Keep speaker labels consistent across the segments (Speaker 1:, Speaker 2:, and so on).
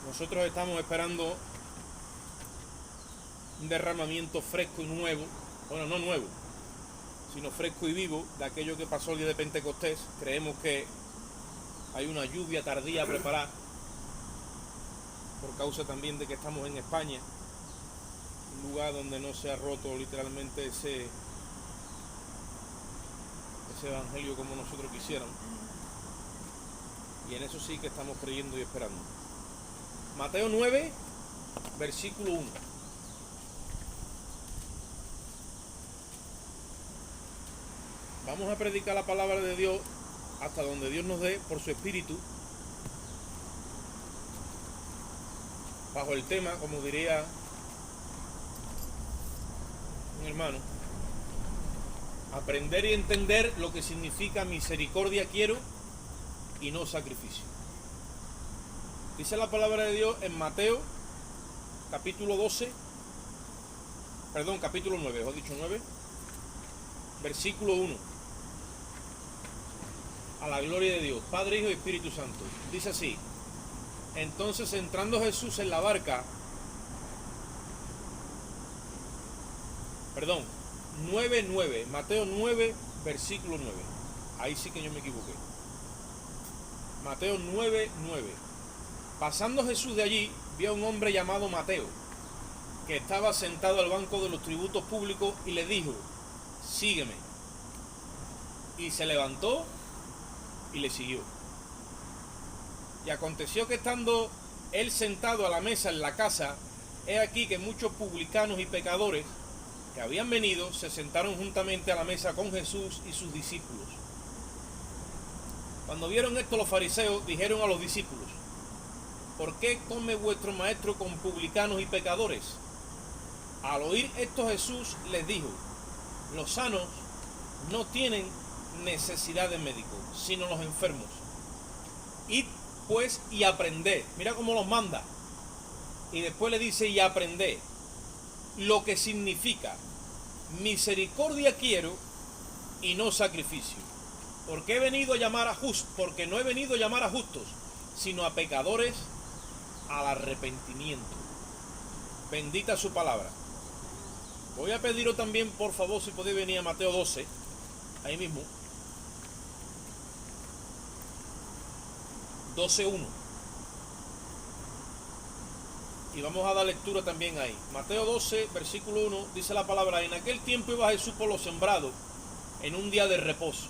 Speaker 1: Nosotros estamos esperando un derramamiento fresco y nuevo, bueno, no nuevo, sino fresco y vivo de aquello que pasó el día de Pentecostés. Creemos que hay una lluvia tardía preparada, por causa también de que estamos en España, un lugar donde no se ha roto literalmente ese evangelio como nosotros quisiéramos. Y en eso sí que estamos creyendo y esperando. Mateo 9, versículo 1. Vamos a predicar la palabra de Dios hasta donde Dios nos dé por su espíritu, bajo el tema, como diría un hermano, aprender y entender lo que significa misericordia quiero y no sacrificio. Dice la palabra de Dios en Mateo capítulo 9, os he dicho 9, versículo 1. A la gloria de Dios, Padre, Hijo y Espíritu Santo. Dice así: entonces, entrando Jesús en la barca, 9:9, Mateo 9, versículo 9. Ahí sí que yo me equivoqué. Mateo 9:9. Pasando Jesús de allí, vio a un hombre llamado Mateo, que estaba sentado al banco de los tributos públicos, y le dijo: sígueme. Y se levantó y le siguió. Y aconteció que estando él sentado a la mesa en la casa, he aquí que muchos publicanos y pecadores que habían venido se sentaron juntamente a la mesa con Jesús y sus discípulos. Cuando vieron esto, los fariseos dijeron a los discípulos: ¿por qué come vuestro maestro con publicanos y pecadores? Al oír esto, Jesús les dijo: los sanos no tienen necesidad de médico, sino los enfermos. Id pues y aprended. Mira cómo los manda. Y después le dice: y aprended lo que significa misericordia quiero y no sacrificio. Porque no he venido a llamar a justos, sino a pecadores al arrepentimiento. Bendita su palabra. Voy a pediros también, por favor, si podéis venir a Mateo 12, ahí mismo. 12:1. Y vamos a dar lectura también ahí. Mateo 12, versículo 1, dice la palabra: en aquel tiempo iba Jesús por los sembrados en un día de reposo.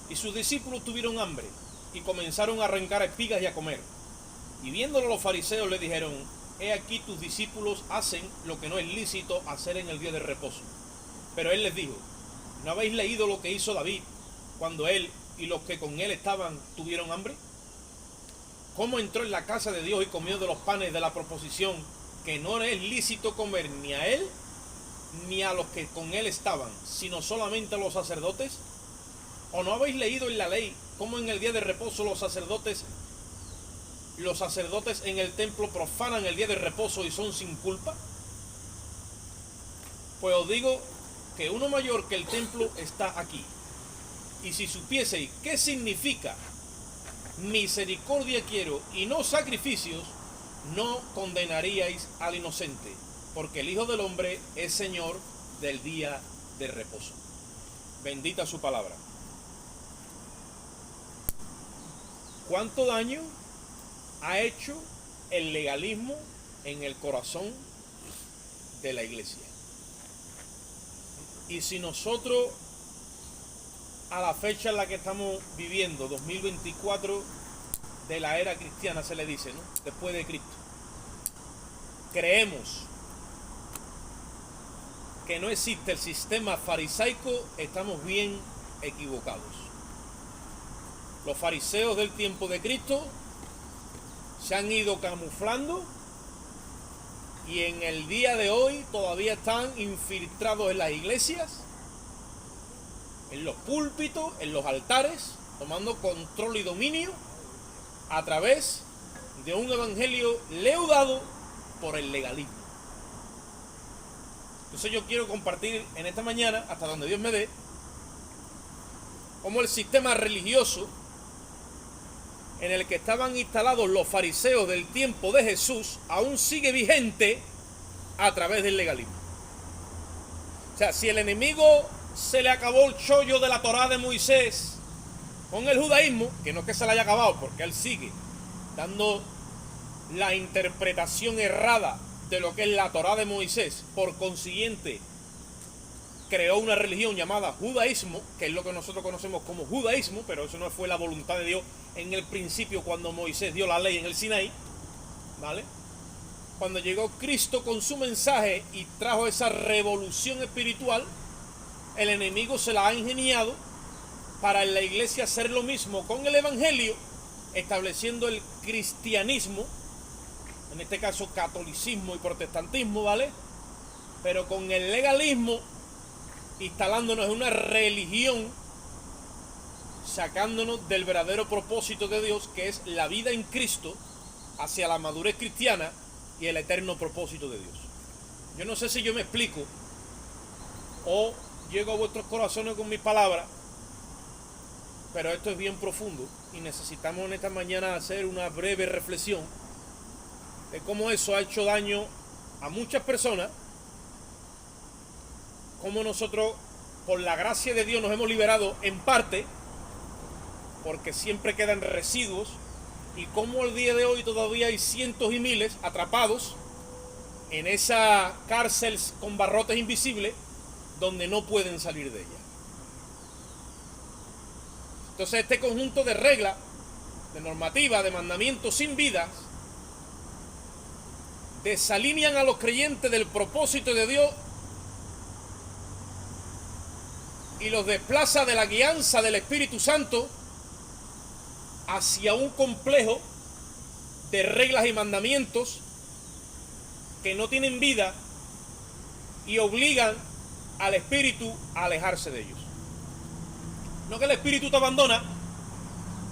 Speaker 1: Y sus discípulos tuvieron hambre y comenzaron a arrancar espigas y a comer. Y viéndolo los fariseos le dijeron: he aquí tus discípulos hacen lo que no es lícito hacer en el día de reposo. Pero él les dijo: ¿no habéis leído lo que hizo David cuando él y los que con él estaban tuvieron hambre? ¿Cómo entró en la casa de Dios y comió de los panes de la proposición, que no es lícito comer ni a él ni a los que con él estaban, sino solamente a los sacerdotes? ¿O no habéis leído en la ley cómo en el día de reposo los sacerdotes en el templo profanan el día de reposo y son sin culpa? Pues os digo que uno mayor que el templo está aquí. Y si supieseis qué significa misericordia quiero y no sacrificios, no condenaríais al inocente, porque el Hijo del Hombre es Señor del día de reposo. Bendita su palabra. ¿Cuánto daño ha hecho el legalismo en el corazón de la iglesia? Y si nosotros, a la fecha en la que estamos viviendo, 2024 de la era cristiana se le dice, ¿no? Después de Cristo, creemos que no existe el sistema farisaico, estamos bien equivocados. Los fariseos del tiempo de Cristo se han ido camuflando y en el día de hoy todavía están infiltrados en las iglesias, en los púlpitos, en los altares, tomando control y dominio a través de un evangelio leudado por el legalismo. Entonces yo quiero compartir en esta mañana, hasta donde Dios me dé, cómo el sistema religioso en el que estaban instalados los fariseos del tiempo de Jesús aún sigue vigente a través del legalismo. O sea, si el enemigo se le acabó el chollo de la Torá de Moisés con el judaísmo, que no es que se le haya acabado, porque él sigue dando la interpretación errada de lo que es la Torá de Moisés, por consiguiente creó una religión llamada judaísmo, que es lo que nosotros conocemos como judaísmo, pero eso no fue la voluntad de Dios en el principio cuando Moisés dio la ley en el Sinaí, ¿vale? Cuando llegó Cristo con su mensaje y trajo esa revolución espiritual, el enemigo se la ha ingeniado para en la iglesia hacer lo mismo con el evangelio, estableciendo el cristianismo, en este caso catolicismo y protestantismo, ¿vale? Pero con el legalismo, instalándonos en una religión, sacándonos del verdadero propósito de Dios, que es la vida en Cristo, hacia la madurez cristiana y el eterno propósito de Dios. Yo no sé si yo me explico o llego a vuestros corazones con mis palabras, pero esto es bien profundo y necesitamos en esta mañana hacer una breve reflexión de cómo eso ha hecho daño a muchas personas, cómo nosotros, por la gracia de Dios, nos hemos liberado en parte, porque siempre quedan residuos, y cómo al día de hoy todavía hay cientos y miles atrapados en esa cárcel con barrotes invisibles donde no pueden salir de ella. Entonces este conjunto de reglas, de normativas, de mandamientos sin vidas, desalinean a los creyentes del propósito de Dios y los desplaza de la guianza del Espíritu Santo hacia un complejo de reglas y mandamientos que no tienen vida y obligan al Espíritu a alejarse de ellos. No que el Espíritu te abandona,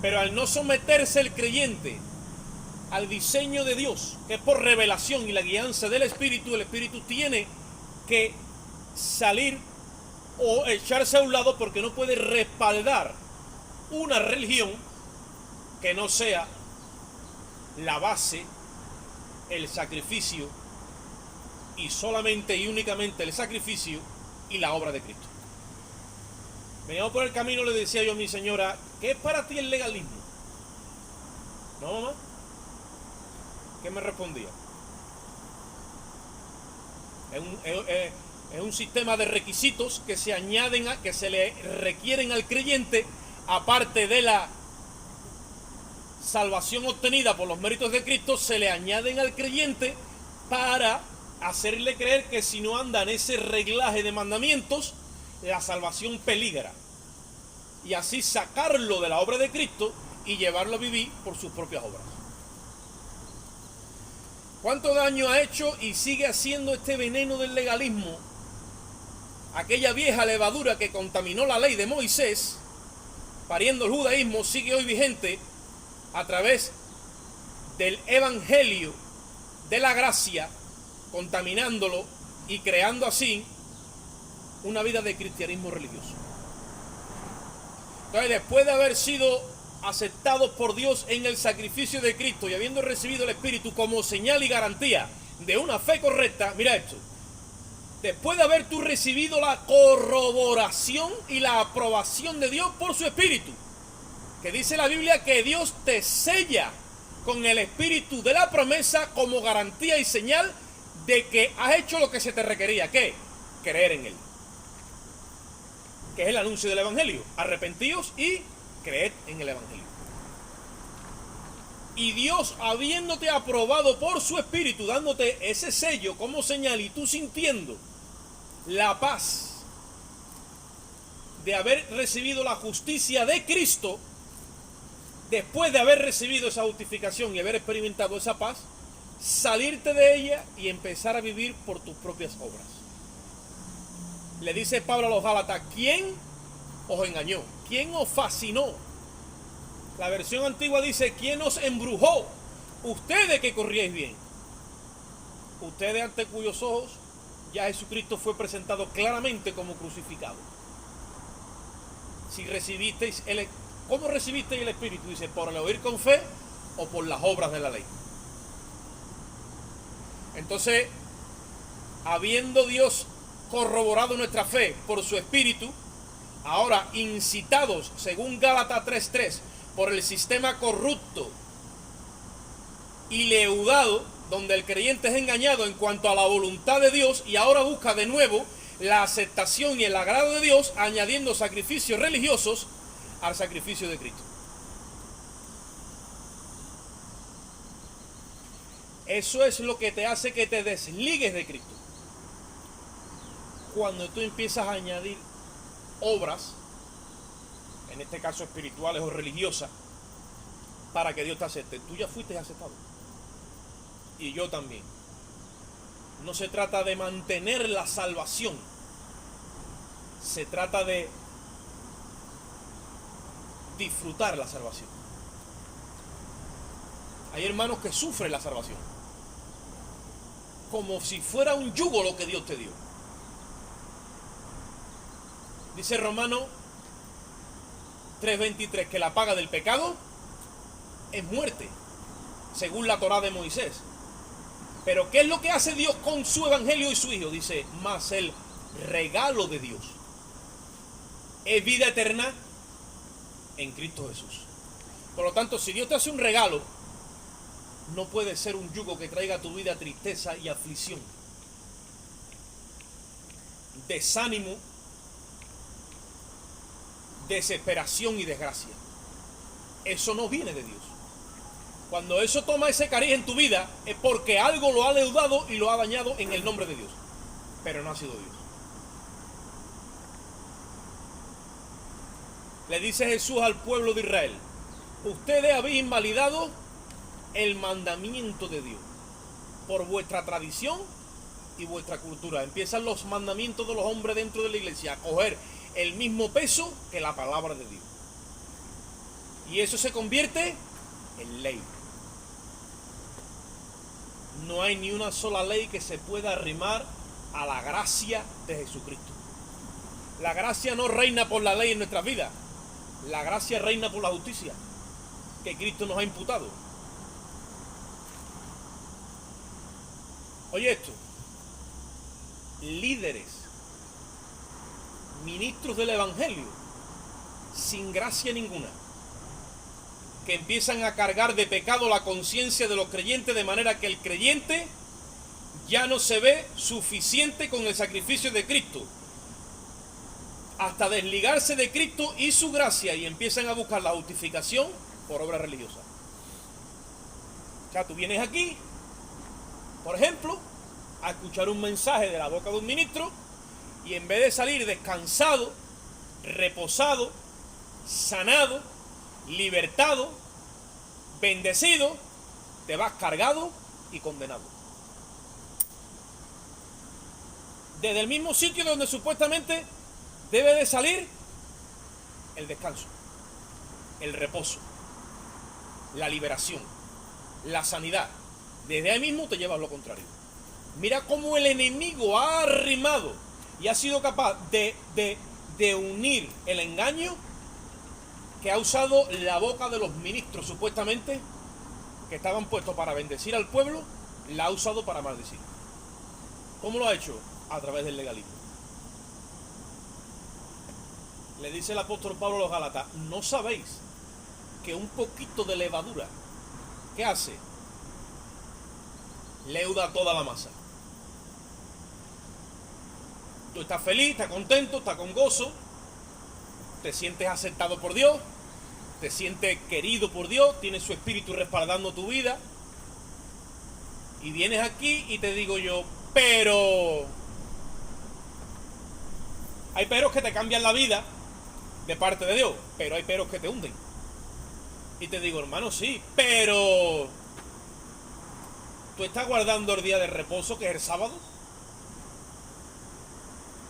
Speaker 1: pero al no someterse el creyente al diseño de Dios, que es por revelación y la guianza del Espíritu, el Espíritu tiene que salir o echarse a un lado, porque no puede respaldar una religión que no sea la base, el sacrificio, y solamente y únicamente el sacrificio y la obra de Cristo. Veníamos por el camino, le decía yo a mi señora, ¿qué es para ti el legalismo? ¿No, mamá? ¿Qué me respondía? Es un sistema de requisitos que se añaden que se le requieren al creyente, aparte de la salvación obtenida por los méritos de Cristo, se le añaden al creyente para hacerle creer que si no anda en ese reglaje de mandamientos, la salvación peligra, y así sacarlo de la obra de Cristo y llevarlo a vivir por sus propias obras. ¿Cuánto daño ha hecho y sigue haciendo este veneno del legalismo? Aquella vieja levadura que contaminó la ley de Moisés, pariendo el judaísmo, sigue hoy vigente a través del evangelio de la gracia, contaminándolo y creando así una vida de cristianismo religioso. Entonces, después de haber sido aceptados por Dios en el sacrificio de Cristo y habiendo recibido el Espíritu como señal y garantía de una fe correcta, mira esto, después de haber tú recibido la corroboración y la aprobación de Dios por su Espíritu, que dice la Biblia que Dios te sella con el Espíritu de la promesa como garantía y señal de que has hecho lo que se te requería. ¿Qué? Creer en Él, que es el anuncio del Evangelio. Arrepentíos y creed en el Evangelio. Y Dios, habiéndote aprobado por su Espíritu, dándote ese sello como señal, y tú sintiendo la paz de haber recibido la justicia de Cristo, después de haber recibido esa justificación y haber experimentado esa paz, salirte de ella y empezar a vivir por tus propias obras. Le dice Pablo a los Gálatas, ¿quién os engañó? ¿Quién os fascinó? La versión antigua dice, ¿quién os embrujó? Ustedes que corríais bien. Ustedes ante cuyos ojos ya Jesucristo fue presentado claramente como crucificado. Si recibisteis ¿cómo recibisteis el Espíritu? Dice, por el oír con fe o por las obras de la ley. Entonces, habiendo Dios corroborado nuestra fe por su Espíritu, ahora incitados, según Gálatas 3:3, por el sistema corrupto y leudado, donde el creyente es engañado en cuanto a la voluntad de Dios y ahora busca de nuevo la aceptación y el agrado de Dios, añadiendo sacrificios religiosos al sacrificio de Cristo. Eso es lo que te hace que te desligues de Cristo. Cuando tú empiezas a añadir obras, en este caso espirituales o religiosas, para que Dios te acepte. Tú ya fuiste aceptado. Y yo también. No se trata de mantener la salvación. Se trata de disfrutar la salvación. Hay hermanos que sufren la salvación. Como si fuera un yugo lo que Dios te dio. Dice Romanos 3:23 que la paga del pecado es muerte, según la Torá de Moisés. Pero ¿qué es lo que hace Dios con su evangelio y su Hijo? Dice, más el regalo de Dios es vida eterna en Cristo Jesús. Por lo tanto, si Dios te hace un regalo, no puede ser un yugo que traiga a tu vida tristeza y aflicción, desánimo, desesperación y desgracia. Eso no viene de Dios. Cuando eso toma ese cariz en tu vida, es porque algo lo ha leudado y lo ha dañado en el nombre de Dios. Pero no ha sido Dios. Le dice Jesús al pueblo de Israel, ustedes habéis invalidado el mandamiento de Dios por vuestra tradición y vuestra cultura. Empiezan los mandamientos de los hombres dentro de la iglesia a coger el mismo peso que la palabra de Dios. Y eso se convierte en ley. No hay ni una sola ley que se pueda arrimar a la gracia de Jesucristo. La gracia no reina por la ley en nuestras vidas. La gracia reina por la justicia que Cristo nos ha imputado. Oye esto. Líderes, ministros del Evangelio, sin gracia ninguna, que empiezan a cargar de pecado la conciencia de los creyentes, de manera que el creyente ya no se ve suficiente con el sacrificio de Cristo, hasta desligarse de Cristo y su gracia, y empiezan a buscar la justificación por obra religiosa. O sea, tú vienes aquí, por ejemplo, a escuchar un mensaje de la boca de un ministro, y en vez de salir descansado, reposado, sanado, libertado, bendecido, te vas cargado y condenado. Desde el mismo sitio donde supuestamente debe de salir el descanso, el reposo, la liberación, la sanidad. Desde ahí mismo te llevas lo contrario. Mira cómo el enemigo ha arrimado y ha sido capaz de unir el engaño, que ha usado la boca de los ministros supuestamente que estaban puestos para bendecir al pueblo, la ha usado para maldecir. ¿Cómo lo ha hecho? A través del legalismo. Le dice el apóstol Pablo a los Gálatas, ¿no sabéis que un poquito de levadura, ¿qué hace? Leuda toda la masa. Tú estás feliz, estás contento, estás con gozo, te sientes aceptado por Dios, te sientes querido por Dios, tienes su espíritu respaldando tu vida, y vienes aquí y te digo yo, pero hay peros que te cambian la vida de parte de Dios, pero hay peros que te hunden. Y te digo, hermano, sí, pero tú estás guardando el día de reposo, que es el sábado.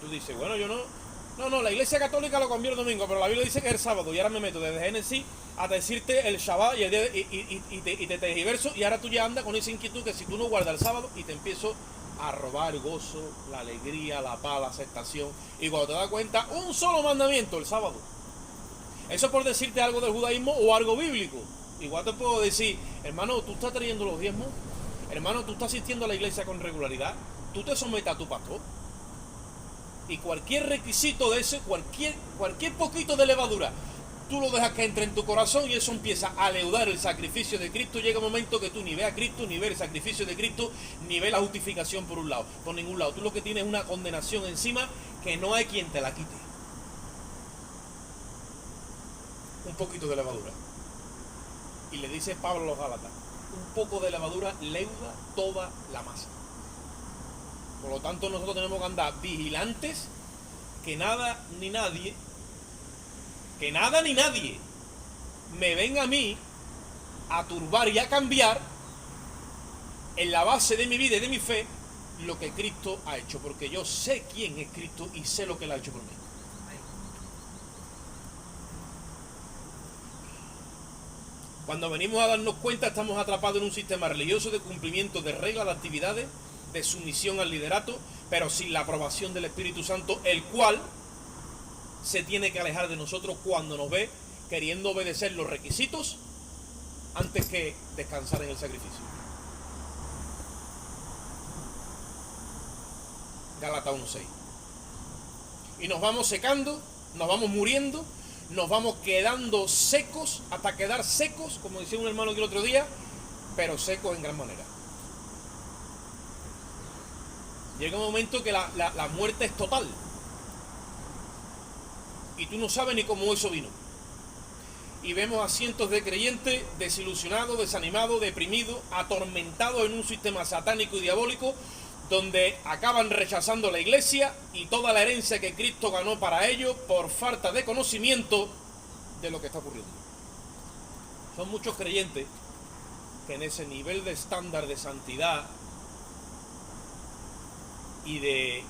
Speaker 1: Tú dices, bueno, yo no, la iglesia católica lo cambió el domingo, pero la Biblia dice que es el sábado, y ahora me meto desde Génesis a decirte el Shabbat y te tergiverso, y ahora tú ya andas con esa inquietud que si tú no guardas el sábado, y te empiezo a robar el gozo, la alegría, la paz, la aceptación, y cuando te das cuenta, un solo mandamiento, el sábado. Eso por decirte algo del judaísmo o algo bíblico. Igual te puedo decir, hermano, tú estás trayendo los diezmos, hermano, tú estás asistiendo a la iglesia con regularidad, tú te sometes a tu pastor. Y cualquier requisito de ese, cualquier poquito de levadura, tú lo dejas que entre en tu corazón y eso empieza a leudar el sacrificio de Cristo. Llega un momento que tú ni ves a Cristo, ni ves el sacrificio de Cristo, ni ves la justificación por un lado, por ningún lado. Tú lo que tienes es una condenación encima que no hay quien te la quite. Un poquito de levadura. Y le dice Pablo a los Gálatas, un poco de levadura leuda toda la masa. Por lo tanto, nosotros tenemos que andar vigilantes que nada ni nadie me venga a mí a turbar y a cambiar en la base de mi vida y de mi fe lo que Cristo ha hecho, porque yo sé quién es Cristo y sé lo que Él ha hecho por mí. Cuando venimos a darnos cuenta, estamos atrapados en un sistema religioso de cumplimiento de reglas, de actividades, de sumisión al liderato, pero sin la aprobación del Espíritu Santo, el cual se tiene que alejar de nosotros cuando nos ve queriendo obedecer los requisitos antes que descansar en el sacrificio. Gálatas 1:6. Y nos vamos secando, nos vamos muriendo, nos vamos quedando secos hasta quedar secos, como decía un hermano aquí el otro día, pero secos en gran manera. Llega un momento que la muerte es total. Y tú no sabes ni cómo eso vino. Y vemos a cientos de creyentes desilusionados, desanimados, deprimidos, atormentados en un sistema satánico y diabólico, donde acaban rechazando la iglesia y toda la herencia que Cristo ganó para ellos por falta de conocimiento de lo que está ocurriendo. Son muchos creyentes que en ese nivel de estándar de santidad y de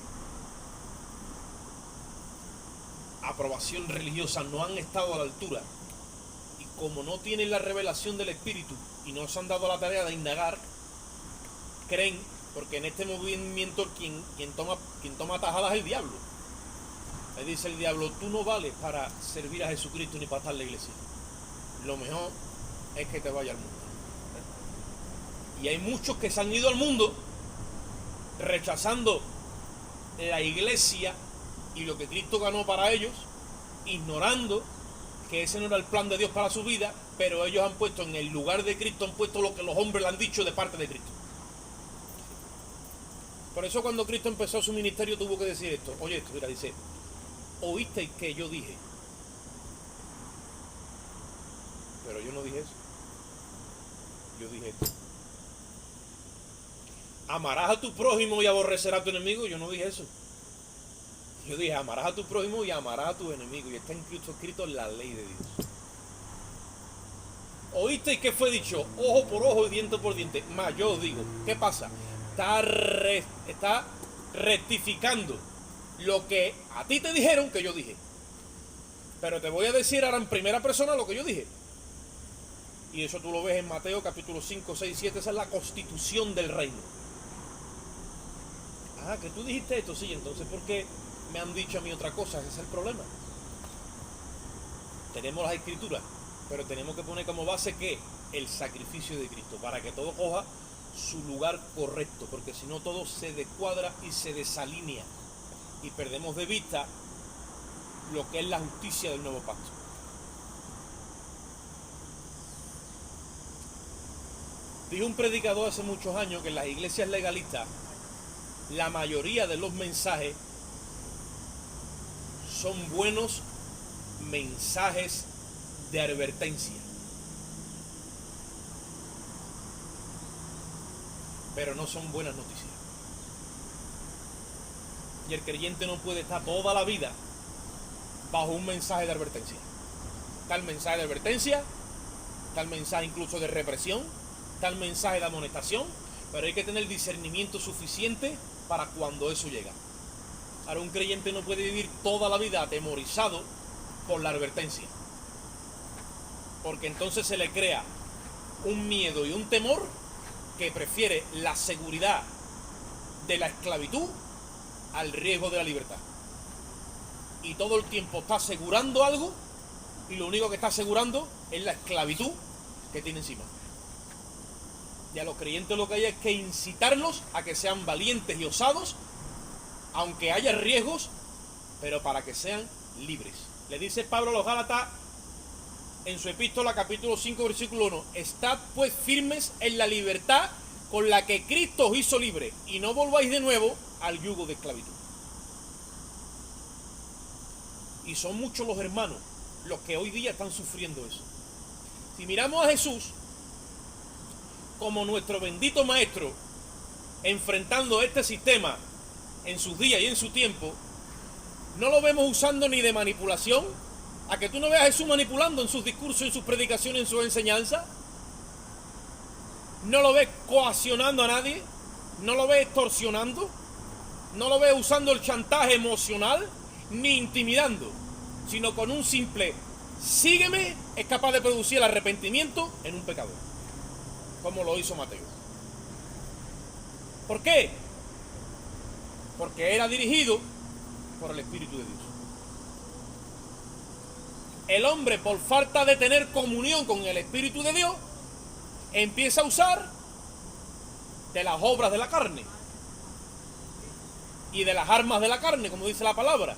Speaker 1: aprobación religiosa no han estado a la altura, y como no tienen la revelación del Espíritu y no se han dado la tarea de indagar, creen, porque en este movimiento quien toma tajadas es el diablo. Le dice el diablo, tú no vales para servir a Jesucristo ni para estar en la iglesia, lo mejor es que te vaya al mundo. Y hay muchos que se han ido al mundo rechazando la iglesia y lo que Cristo ganó para ellos, ignorando que ese no era el plan de Dios para su vida, pero ellos han puesto en el lugar de Cristo, han puesto lo que los hombres le han dicho de parte de Cristo. Por eso cuando Cristo empezó su ministerio tuvo que decir esto. Oye, esto, mira, dice, oísteis que yo dije, pero yo no dije eso. Yo dije esto. Amarás a tu prójimo y aborrecerás a tu enemigo. Yo no dije eso. Yo dije, amarás a tu prójimo y amarás a tu enemigo. Y está escrito en la ley de Dios. ¿Oísteis que fue dicho? Ojo por ojo y diente por diente. Más yo os digo, ¿qué pasa? Está rectificando lo que a ti te dijeron que yo dije. Pero te voy a decir ahora en primera persona lo que yo dije. Y eso tú lo ves en Mateo capítulo 5, 6, 7. Esa es la constitución del reino. Ah, que tú dijiste esto, sí, entonces ¿por qué me han dicho a mí otra cosa? Ese es el problema. Tenemos las escrituras, pero tenemos que poner como base que el sacrificio de Cristo, para que todo coja su lugar correcto, porque si no todo se descuadra y se desalinea y perdemos de vista lo que es la justicia del nuevo pacto. Dijo un predicador hace muchos años que en las iglesias legalistas la mayoría de los mensajes son buenos mensajes de advertencia, pero no son buenas noticias. Y el creyente no puede estar toda la vida bajo un mensaje de advertencia. Está el mensaje de advertencia, está el mensaje incluso de represión, está el mensaje de amonestación, pero hay que tener discernimiento suficiente para cuando eso llega. Ahora, un creyente no puede vivir toda la vida atemorizado por la advertencia, porque entonces se le crea un miedo y un temor que prefiere la seguridad de la esclavitud al riesgo de la libertad. Y todo el tiempo está asegurando algo y lo único que está asegurando es la esclavitud que tiene encima. Y a los creyentes lo que hay es que incitarlos a que sean valientes y osados, aunque haya riesgos, pero para que sean libres. Le dice Pablo a los Gálatas en su epístola capítulo 5 versículo 1: estad pues firmes en la libertad con la que Cristo os hizo libre, y no volváis de nuevo al yugo de esclavitud. Y son muchos los hermanos los que hoy día están sufriendo eso. Si miramos a Jesús como nuestro bendito maestro, enfrentando este sistema en sus días y en su tiempo, no lo vemos usando ni de manipulación. A que tú no veas a Jesús manipulando en sus discursos, en sus predicaciones, en sus enseñanzas. No lo ves coaccionando a nadie, no lo ves extorsionando, no lo ves usando el chantaje emocional, ni intimidando, sino con un simple sígueme es capaz de producir el arrepentimiento en un pecador, como lo hizo Mateo. ¿Por qué? Porque era dirigido por el Espíritu de Dios. El hombre, por falta de tener comunión con el Espíritu de Dios, empieza a usar de las obras de la carne y de las armas de la carne, como dice la palabra.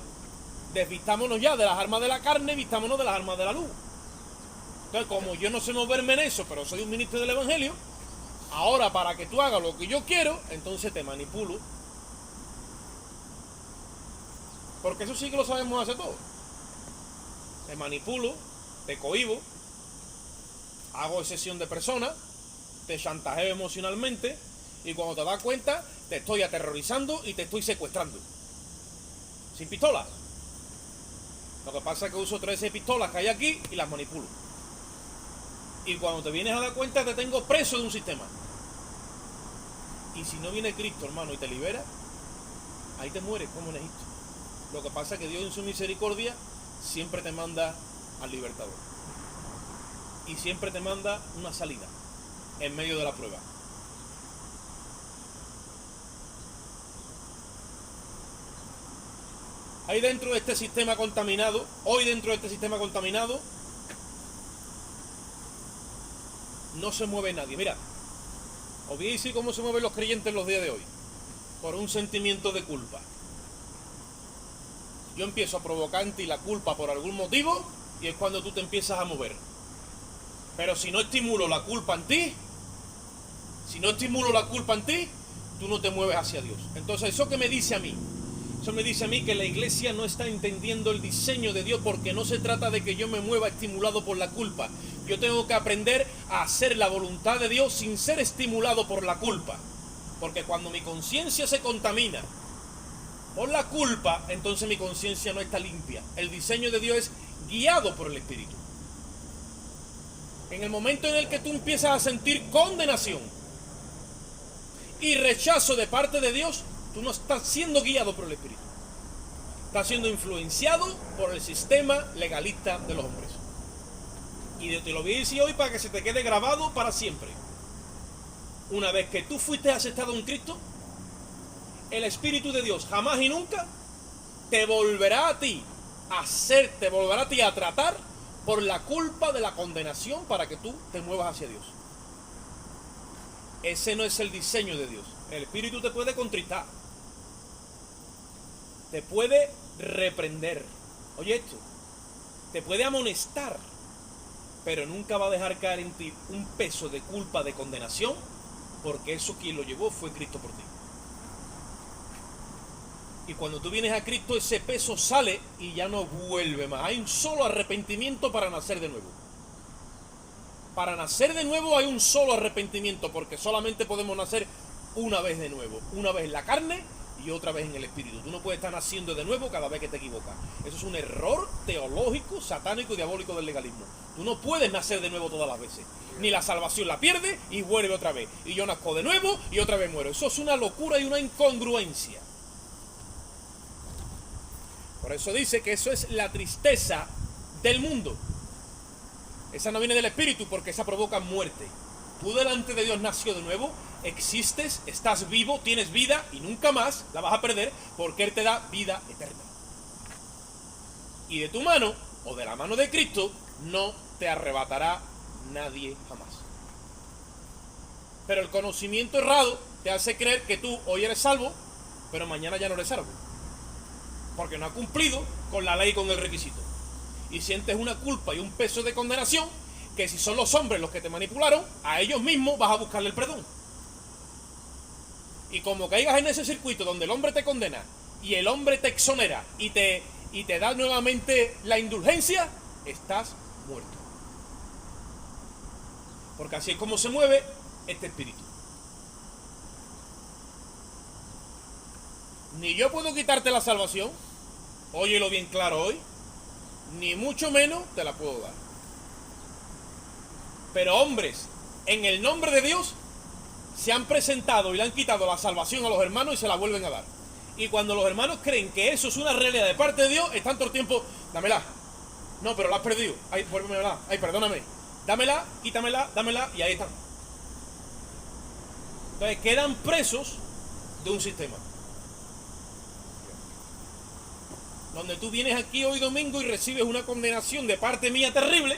Speaker 1: Desvistámonos ya de las armas de la carne, vistámonos de las armas de la luz. Entonces, como yo no sé moverme en eso, pero soy un ministro del Evangelio, ahora para que tú hagas lo que yo quiero, entonces te manipulo. Porque eso sí que lo sabemos hacer todos. Te manipulo, te cohíbo, hago excesión de personas, te chantajeo emocionalmente, y cuando te das cuenta, te estoy aterrorizando y te estoy secuestrando. Sin pistola. Lo que pasa es que uso 13 pistolas que hay aquí y las manipulo. Y cuando te vienes a dar cuenta, te tengo preso de un sistema. Y si no viene Cristo, hermano, y te libera, ahí te mueres como en Egipto. Lo que pasa es que Dios en su misericordia siempre te manda al libertador. Y siempre te manda una salida en medio de la prueba. Ahí dentro de este sistema contaminado, hoy dentro de este sistema contaminado, no se mueve nadie. Mira, os voy a decir cómo se mueven los creyentes en los días de hoy. Por un sentimiento de culpa. Yo empiezo a provocar en ti la culpa por algún motivo y es cuando tú te empiezas a mover. Pero si no estimulo la culpa en ti, tú no te mueves hacia Dios. Entonces, ¿eso qué me dice a mí? Eso me dice a mí que la iglesia no está entendiendo el diseño de Dios, porque no se trata de que yo me mueva estimulado por la culpa. Yo tengo que aprender a hacer la voluntad de Dios sin ser estimulado por la culpa. Porque cuando mi conciencia se contamina por la culpa, entonces mi conciencia no está limpia. El diseño de Dios es guiado por el Espíritu. En el momento en el que tú empiezas a sentir condenación y rechazo de parte de Dios, tú no estás siendo guiado por el Espíritu. Estás siendo influenciado por el sistema legalista de los hombres. Y te lo voy a decir hoy para que se te quede grabado para siempre. Una vez que tú fuiste aceptado en Cristo, el Espíritu de Dios jamás y nunca te volverá a ti a tratar por la culpa de la condenación para que tú te muevas hacia Dios. Ese no es el diseño de Dios. El Espíritu te puede contristar, te puede reprender, oye esto, te puede amonestar, pero nunca va a dejar caer en ti un peso de culpa, de condenación, porque eso quien lo llevó fue Cristo por ti. Y cuando tú vienes a Cristo, ese peso sale y ya no vuelve más. Hay un solo arrepentimiento para nacer de nuevo. Para nacer de nuevo hay un solo arrepentimiento, porque solamente podemos nacer una vez de nuevo. Una vez en la carne y otra vez en el Espíritu. Tú no puedes estar naciendo de nuevo cada vez que te equivocas. Eso es un error teológico, satánico y diabólico del legalismo. Tú no puedes nacer de nuevo todas las veces. Ni la salvación la pierde y vuelve otra vez. Y yo nazco de nuevo y otra vez muero. Eso es una locura y una incongruencia. Por eso dice que eso es la tristeza del mundo. Esa no viene del Espíritu, porque esa provoca muerte. Tú delante de Dios nació de nuevo, existes, estás vivo, tienes vida y nunca más la vas a perder, porque Él te da vida eterna. Y de tu mano o de la mano de Cristo, no te arrebatará nadie jamás. Pero el conocimiento errado te hace creer que tú hoy eres salvo, pero mañana ya no eres salvo, porque no has cumplido con la ley y con el requisito. Y sientes una culpa y un peso de condenación que si son los hombres los que te manipularon, a ellos mismos vas a buscarle el perdón. Y como caigas en ese circuito donde el hombre te condena y el hombre te exonera y te da nuevamente la indulgencia, estás muerto. Porque así es como se mueve este espíritu. Ni yo puedo quitarte la salvación, óyelo bien claro hoy, ni mucho menos te la puedo dar. Pero hombres, en el nombre de Dios, se han presentado y le han quitado la salvación a los hermanos y se la vuelven a dar. Y cuando los hermanos creen que eso es una realidad de parte de Dios, están todo el tiempo, dámela. No, pero la has perdido. Ay, vuélvemela. Ay, perdóname. Dámela, quítamela, dámela, y ahí están. Entonces quedan presos de un sistema. Donde tú vienes aquí hoy domingo y recibes una condenación de parte mía terrible,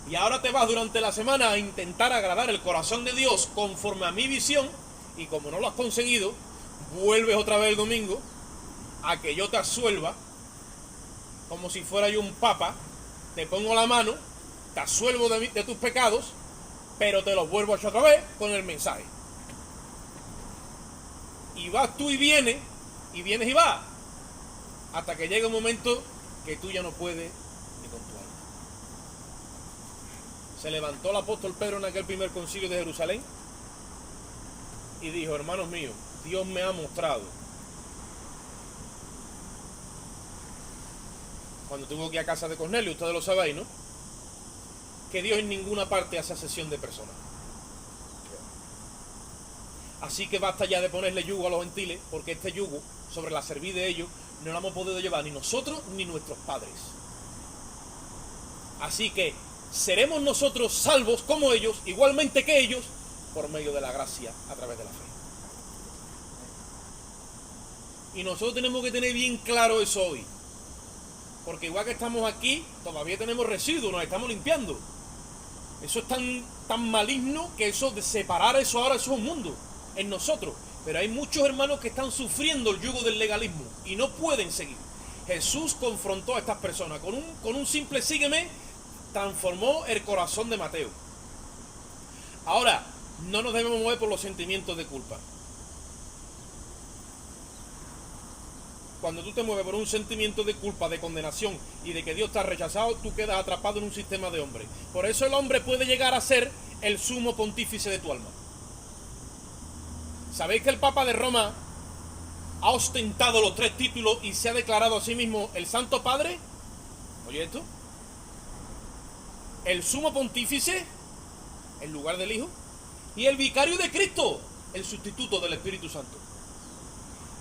Speaker 1: y ahora te vas durante la semana a intentar agradar el corazón de Dios conforme a mi visión, y como no lo has conseguido, vuelves otra vez el domingo a que yo te absuelva como si fuera yo un papa, te pongo la mano, te absuelvo de tus pecados, pero te los vuelvo a echar otra vez con el mensaje. Y vas tú y vienes y vas, hasta que llega un momento que tú ya no puedes ni con tu alma. Se levantó el apóstol Pedro en aquel primer concilio de Jerusalén y dijo: hermanos míos, Dios me ha mostrado, cuando tuvo que ir a casa de Cornelio, ustedes lo sabéis, ¿no?, que Dios en ninguna parte hace acepción de personas. Así que basta ya de ponerle yugo a los gentiles, porque este yugo sobre la cerviz de ellos no lo hemos podido llevar ni nosotros ni nuestros padres. Así que seremos nosotros salvos como ellos, igualmente que ellos, por medio de la gracia, a través de la fe. Y nosotros tenemos que tener bien claro eso hoy, porque igual que estamos aquí, todavía tenemos residuos, nos estamos limpiando. Eso es tan maligno que eso de separar eso ahora, eso es un mundo en nosotros. Pero hay muchos hermanos que están sufriendo el yugo del legalismo y no pueden seguir. Jesús confrontó a estas personas con un simple sígueme, transformó el corazón de Mateo. Ahora, no nos debemos mover por los sentimientos de culpa. Cuando tú te mueves por un sentimiento de culpa, de condenación y de que Dios te ha rechazado, tú quedas atrapado en un sistema de hombre. Por eso el hombre puede llegar a ser el sumo pontífice de tu alma. ¿Sabéis que el Papa de Roma ha ostentado los 3 títulos y se ha declarado a sí mismo el Santo Padre? ¿Oye esto? El sumo pontífice, en lugar del Hijo, y el vicario de Cristo, el sustituto del Espíritu Santo.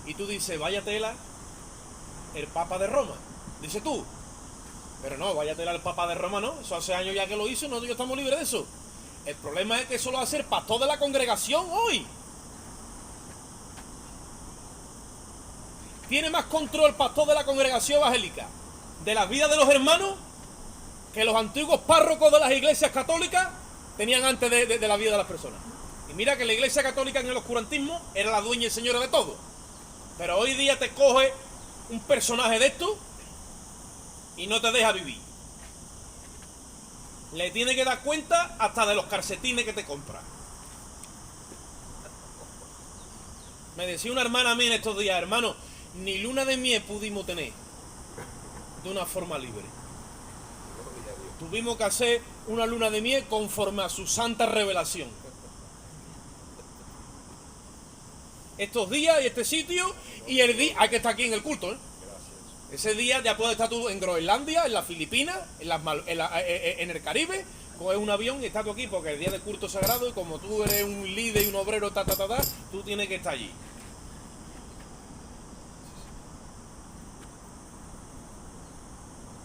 Speaker 1: Y tú dices, vaya tela el Papa de Roma, dices tú. Pero no, vaya tela el Papa de Roma, no, eso hace años ya que lo hizo, nosotros ya estamos libres de eso. El problema es que eso lo hace el pastor de la congregación hoy. Tiene más control el pastor de la congregación evangélica de la vida de los hermanos que los antiguos párrocos de las iglesias católicas tenían antes de la vida de las personas. Y mira que la iglesia católica en el oscurantismo era la dueña y señora de todo. Pero hoy día te coge un personaje de esto y no te deja vivir. Le tiene que dar cuenta hasta de los calcetines que te compra. Me decía una hermana a mí en estos días: hermano, ni luna de miel pudimos tener de una forma libre. Tuvimos que hacer una luna de miel conforme a su santa revelación. Estos días y este sitio y el día, hay que estar aquí en el culto, ¿eh? Ese día ya puedes estar tú en Groenlandia, en las Filipinas, en el Caribe, coges un avión y estás tú aquí, porque el día del culto sagrado, y como tú eres un líder y un obrero, tú tienes que estar allí.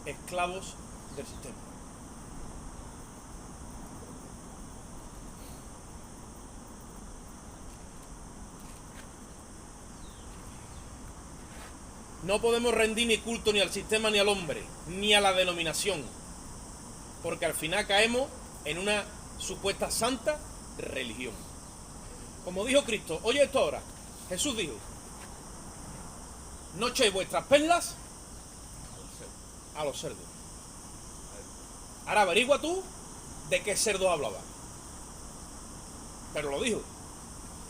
Speaker 1: Esclavos del sistema. No podemos rendir ni culto ni al sistema ni al hombre, ni a la denominación, porque al final caemos en una supuesta santa religión. Como dijo Cristo, oye esto ahora, Jesús dijo, no echéis vuestras perlas a los cerdos. Ahora averigua tú de qué cerdo hablaba. Pero lo dijo.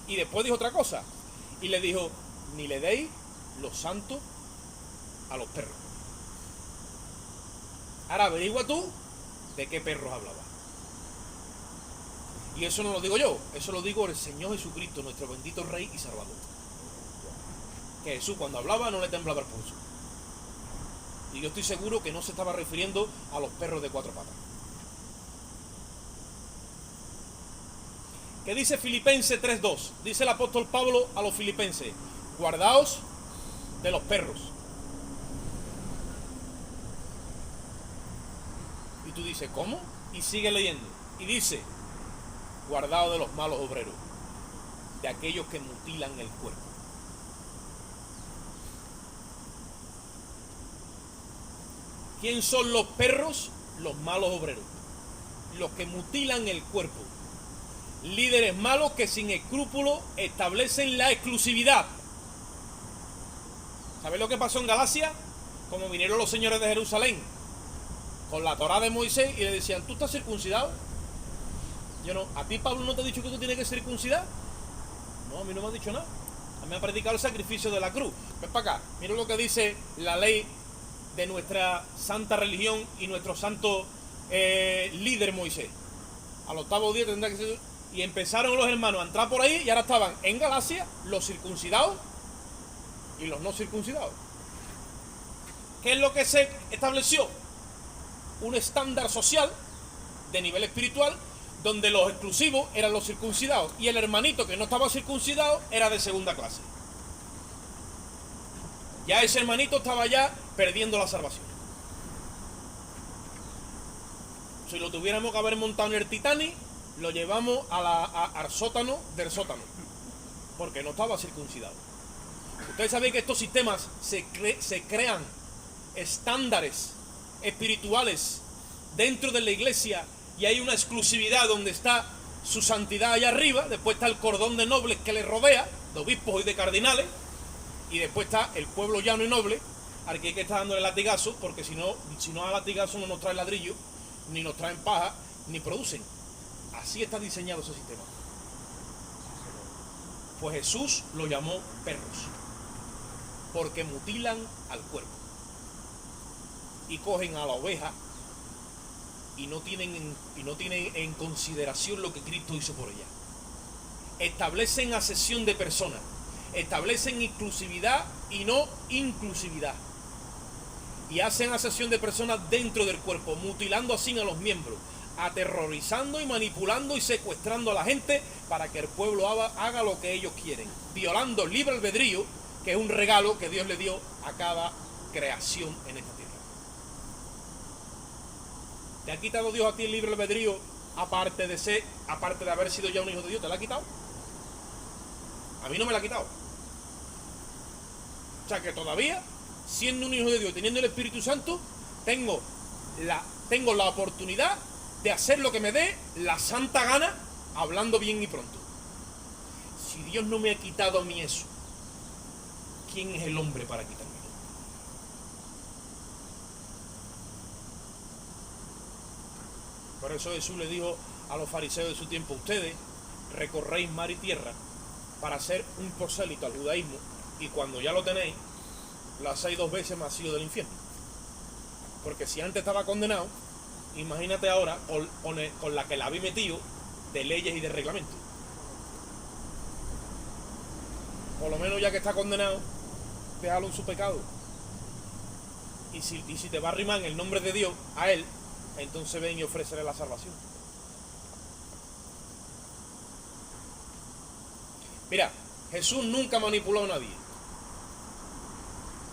Speaker 1: Y después dijo otra cosa. Y le dijo, ni le deis los santos a los perros. Ahora averigua tú de qué perros hablaba. Y eso no lo digo yo, eso lo digo el Señor Jesucristo, nuestro bendito Rey y Salvador. Que Jesús cuando hablaba no le temblaba el pulso. Y yo estoy seguro que no se estaba refiriendo a los perros de 4 patas. ¿Qué dice Filipenses 3:2? Dice el apóstol Pablo a los filipenses, guardaos de los perros. Y tú dices, ¿cómo? Y sigue leyendo. Y dice, guardaos de los malos obreros, de aquellos que mutilan el cuerpo. ¿Quién son los perros? Los malos obreros, los que mutilan el cuerpo. Líderes malos que sin escrúpulos establecen la exclusividad. ¿Sabes lo que pasó en Galacia? Como vinieron los señores de Jerusalén con la Torá de Moisés y le decían, ¿tú estás circuncidado? Yo no, ¿a ti Pablo no te ha dicho que tú tienes que circuncidar? No, a mí no me ha dicho nada. A mí me ha predicado el sacrificio de la cruz. Ven para acá, mira lo que dice la ley de nuestra santa religión y nuestro santo líder Moisés. Al 8º día tendrá que ser... Y empezaron los hermanos a entrar por ahí y ahora estaban en Galacia los circuncidados y los no circuncidados. ¿Qué es lo que se estableció? Un estándar social de nivel espiritual donde los exclusivos eran los circuncidados y el hermanito que no estaba circuncidado era de segunda clase. Ya ese hermanito estaba ya perdiendo la salvación. Si lo tuviéramos que haber montado en el Titanic, lo llevamos al sótano del sótano, porque no estaba circuncidado. Ustedes saben que estos sistemas se crean estándares espirituales dentro de la iglesia y hay una exclusividad donde está su santidad allá arriba, después está el cordón de nobles que le rodea, de obispos y de cardinales, y después está el pueblo llano y noble, al que hay que estar dándole latigazo, porque si no a latigazo no nos traen ladrillo, ni nos traen paja, ni producen. Así está diseñado ese sistema. Pues Jesús lo llamó perros, porque mutilan al cuerpo y cogen a la oveja y no tienen en consideración lo que Cristo hizo por ella. Establecen asesión de personas, establecen exclusividad y no inclusividad, y hacen asesión de personas dentro del cuerpo, mutilando así a los miembros, aterrorizando y manipulando y secuestrando a la gente para que el pueblo haga lo que ellos quieren, violando el libre albedrío, que es un regalo que Dios le dio a cada creación en esta tierra. ¿Te ha quitado Dios a ti el libre albedrío aparte de haber sido ya un hijo de Dios? ¿Te lo ha quitado? A mí no me lo ha quitado. O sea que todavía, siendo un hijo de Dios, teniendo el Espíritu Santo, tengo la oportunidad de hacer lo que me dé la santa gana, hablando bien y pronto. Si Dios no me ha quitado a mí eso, ¿quién es el hombre para quitármelo? Por eso Jesús le dijo a los fariseos de su tiempo, ustedes recorréis mar y tierra para ser un prosélito al judaísmo, y cuando ya lo tenéis, lo hacéis 2 veces más sido del infierno. Porque si antes estaba condenado, imagínate ahora con la que la habéis metido de leyes y de reglamentos. Por lo menos ya que está condenado, déjalo en su pecado. Y si te va a arrimar en el nombre de Dios a él, entonces ven y ofrécele la salvación. Mira, Jesús nunca manipuló a nadie,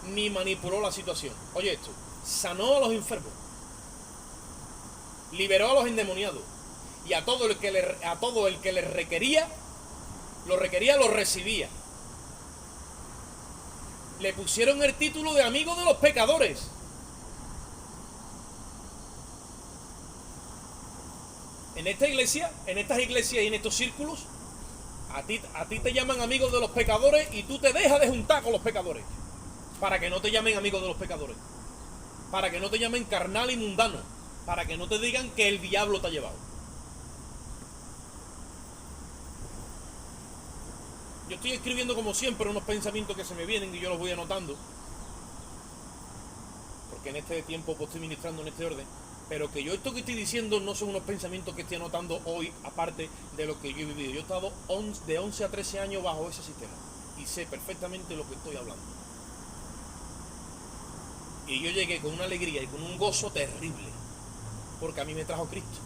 Speaker 1: ni manipuló la situación. Oye esto, sanó a los enfermos, liberó a los endemoniados, y a todo el que le requería, lo recibía. le pusieron el título de amigo de los pecadores. En esta iglesia, en estas iglesias y en estos círculos, a ti te llaman amigos de los pecadores y tú te dejas de juntar con los pecadores. Para que no te llamen amigos de los pecadores. Para que no te llamen carnal y mundano. Para que no te digan que el diablo te ha llevado. Yo estoy escribiendo como siempre unos pensamientos que se me vienen y yo los voy anotando. Porque en este tiempo pues estoy ministrando en este orden. Pero que yo esto que estoy diciendo no son unos pensamientos que estoy anotando hoy, aparte de lo que yo he vivido. Yo he estado de 11 a 13 años bajo ese sistema. Y sé perfectamente lo que estoy hablando. Y yo llegué con una alegría y con un gozo terrible. Porque a mí me trajo Cristo.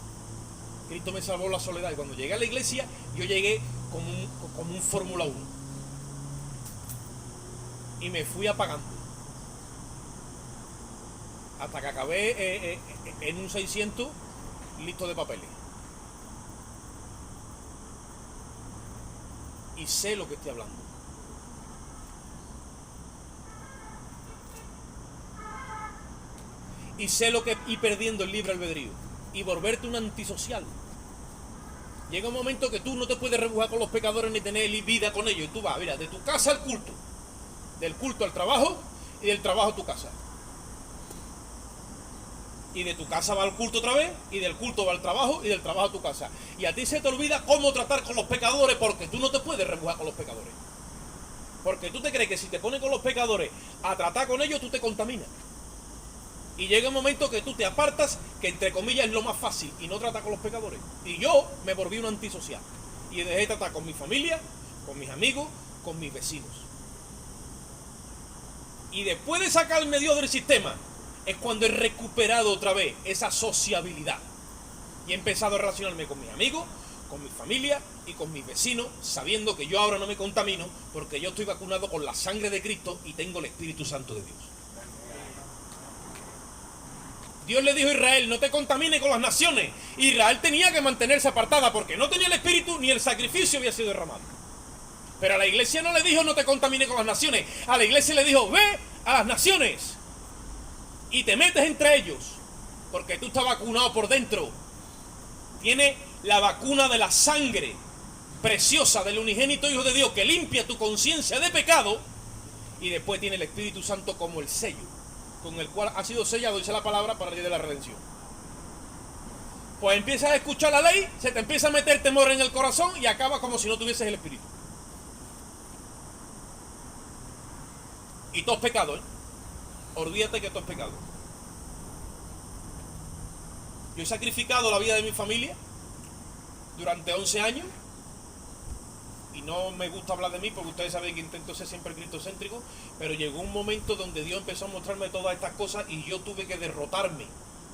Speaker 1: Cristo me salvó la soledad. Y cuando llegué a la iglesia, yo llegué como un Fórmula 1. Y me fui apagando. Hasta que acabé en un 600 listo de papeles. Y sé lo que estoy hablando. Y sé lo que ir perdiendo el libre albedrío. Y volverte un antisocial. Llega un momento que tú no te puedes rebujar con los pecadores ni tener vida con ellos. Y tú vas, mira, de tu casa al culto. Del culto al trabajo y del trabajo a tu casa. Y de tu casa va al culto otra vez, y del culto va al trabajo, y del trabajo a tu casa. Y a ti se te olvida cómo tratar con los pecadores, porque tú no te puedes rebujar con los pecadores. Porque tú te crees que si te pones con los pecadores a tratar con ellos, tú te contaminas. Y llega un momento que tú te apartas, que entre comillas es lo más fácil, y no tratar con los pecadores. Y yo me volví un antisocial. Y dejé de tratar con mi familia, con mis amigos, con mis vecinos. Y después de sacarme Dios del sistema, es cuando he recuperado otra vez esa sociabilidad. Y he empezado a relacionarme con mis amigos, con mi familia y con mis vecinos, sabiendo que yo ahora no me contamino, porque yo estoy vacunado con la sangre de Cristo y tengo el Espíritu Santo de Dios. Dios le dijo a Israel, no te contamines con las naciones. Israel tenía que mantenerse apartada porque no tenía el Espíritu ni el sacrificio había sido derramado. Pero a la iglesia no le dijo, no te contamines con las naciones. A la iglesia le dijo, ve a las naciones y te metes entre ellos, porque tú estás vacunado por dentro. Tiene la vacuna de la sangre preciosa del unigénito Hijo de Dios que limpia tu conciencia de pecado, y después tiene el Espíritu Santo como el sello con el cual ha sido sellado, dice la palabra, para el día de la redención. Pues empiezas a escuchar la ley, se te empieza a meter temor en el corazón y acaba como si no tuvieses el Espíritu. Y todo es pecado, ¿eh? Olvídate que todo es pecado. Yo he sacrificado la vida de mi familia durante 11 años. Y no me gusta hablar de mí porque ustedes saben que intento ser siempre cristocéntrico. Pero llegó un momento donde Dios empezó a mostrarme todas estas cosas y yo tuve que derrotarme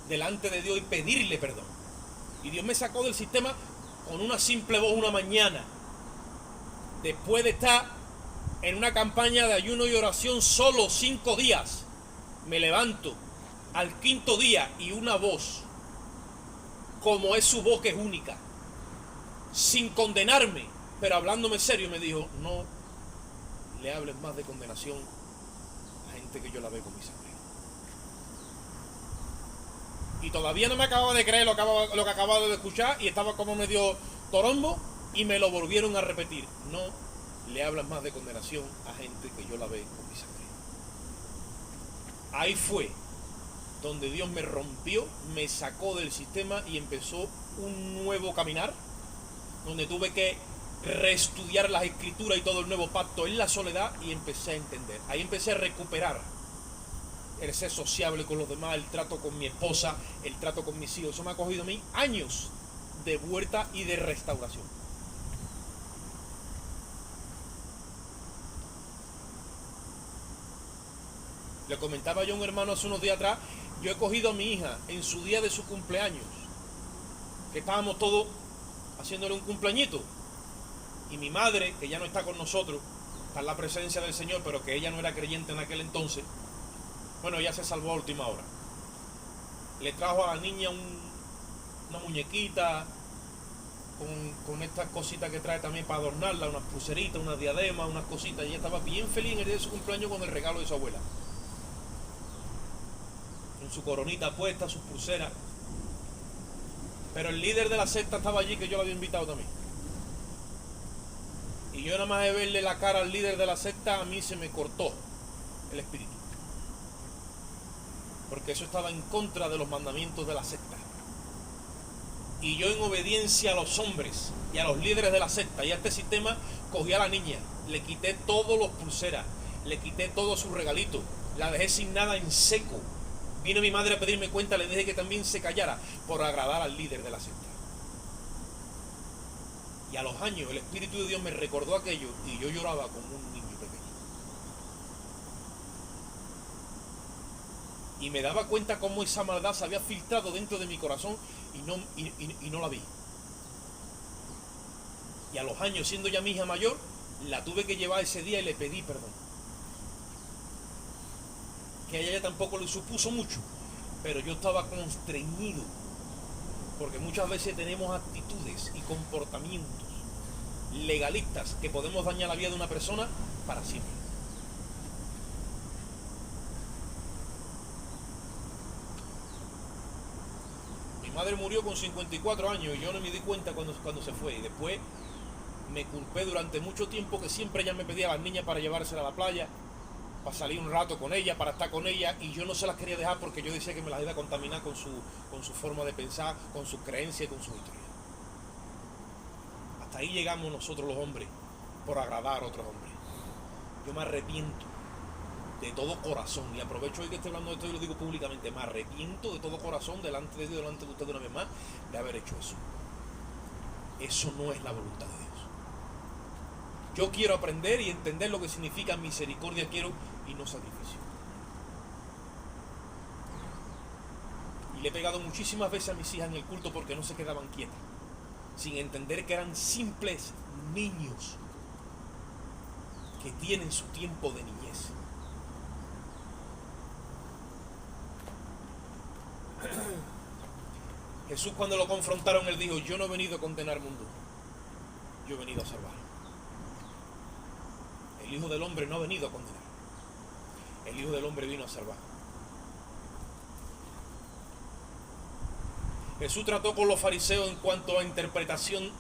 Speaker 1: delante de Dios y pedirle perdón. Y Dios me sacó del sistema con una simple voz una mañana. Después de estar en una campaña de ayuno y oración solo 5 días. Me levanto al 5.º día y una voz, como es su voz que es única, sin condenarme, pero hablándome serio, me dijo, no le hables más de condenación a gente que yo la veo con mi sangre. Y todavía no me acababa de creer lo que acababa de escuchar y estaba como medio torombo y me lo volvieron a repetir. No le hablas más de condenación a gente que yo la veo con mi sangre. Ahí fue donde Dios me rompió, me sacó del sistema y empezó un nuevo caminar, donde tuve que reestudiar las escrituras y todo el nuevo pacto en la soledad y empecé a entender. Ahí empecé a recuperar el ser sociable con los demás, el trato con mi esposa, el trato con mis hijos. Eso me ha cogido a mí años de vuelta y de restauración. Le comentaba yo a un hermano hace unos días atrás, yo he cogido a mi hija en su día de su cumpleaños, que estábamos todos haciéndole un cumpleañito, y mi madre, que ya no está con nosotros, está en la presencia del Señor, pero que ella no era creyente en aquel entonces, bueno, ella se salvó a última hora, le trajo a la niña una muñequita con estas cositas que trae también para adornarla, unas pulseritas, unas diademas, unas cositas. Y ella estaba bien feliz en el día de su cumpleaños con el regalo de su abuela. Con su coronita puesta, sus pulseras. Pero el líder de la secta estaba allí, que yo lo había invitado también. Y yo nada más de verle la cara al líder de la secta, a mí se me cortó el espíritu. Porque eso estaba en contra de los mandamientos de la secta. Y yo, en obediencia a los hombres y a los líderes de la secta y a este sistema, cogí a la niña, le quité todos los pulseras, le quité todos sus regalitos, la dejé sin nada en seco. Vino mi madre a pedirme cuenta, le dije que también se callara por agradar al líder de la secta. Y a los años el Espíritu de Dios me recordó aquello y yo lloraba como un niño pequeño. Y me daba cuenta cómo esa maldad se había filtrado dentro de mi corazón y no la vi. Y a los años, siendo ya mi hija mayor, la tuve que llevar ese día y le pedí perdón. Que a ella tampoco le supuso mucho, pero yo estaba constreñido, porque muchas veces tenemos actitudes y comportamientos legalistas que podemos dañar la vida de una persona para siempre. Mi madre murió con 54 años y yo no me di cuenta cuando se fue, y después me culpé durante mucho tiempo, que siempre ella me pedía a las niñas para llevárselas a la playa, para salir un rato con ella, para estar con ella, y yo no se las quería dejar porque yo decía que me las iba a contaminar con su forma de pensar, con sus creencias y con su historia. Hasta ahí llegamos nosotros los hombres, por agradar a otros hombres. Yo me arrepiento de todo corazón, y aprovecho hoy que estoy hablando de esto y lo digo públicamente, me arrepiento de todo corazón delante de Dios, delante de usted una vez más, de haber hecho eso. Eso no es la voluntad de Dios. Yo quiero aprender y entender lo que significa misericordia, quiero, y no sacrificio. Y le he pegado muchísimas veces a mis hijas en el culto porque no se quedaban quietas, sin entender que eran simples niños que tienen su tiempo de niñez. Jesús, cuando lo confrontaron, él dijo: yo no he venido a condenar al mundo, yo he venido a salvar. El Hijo del Hombre no ha venido a condenar, el Hijo del Hombre vino a salvar. Jesús trató con los fariseos en cuanto a interpretación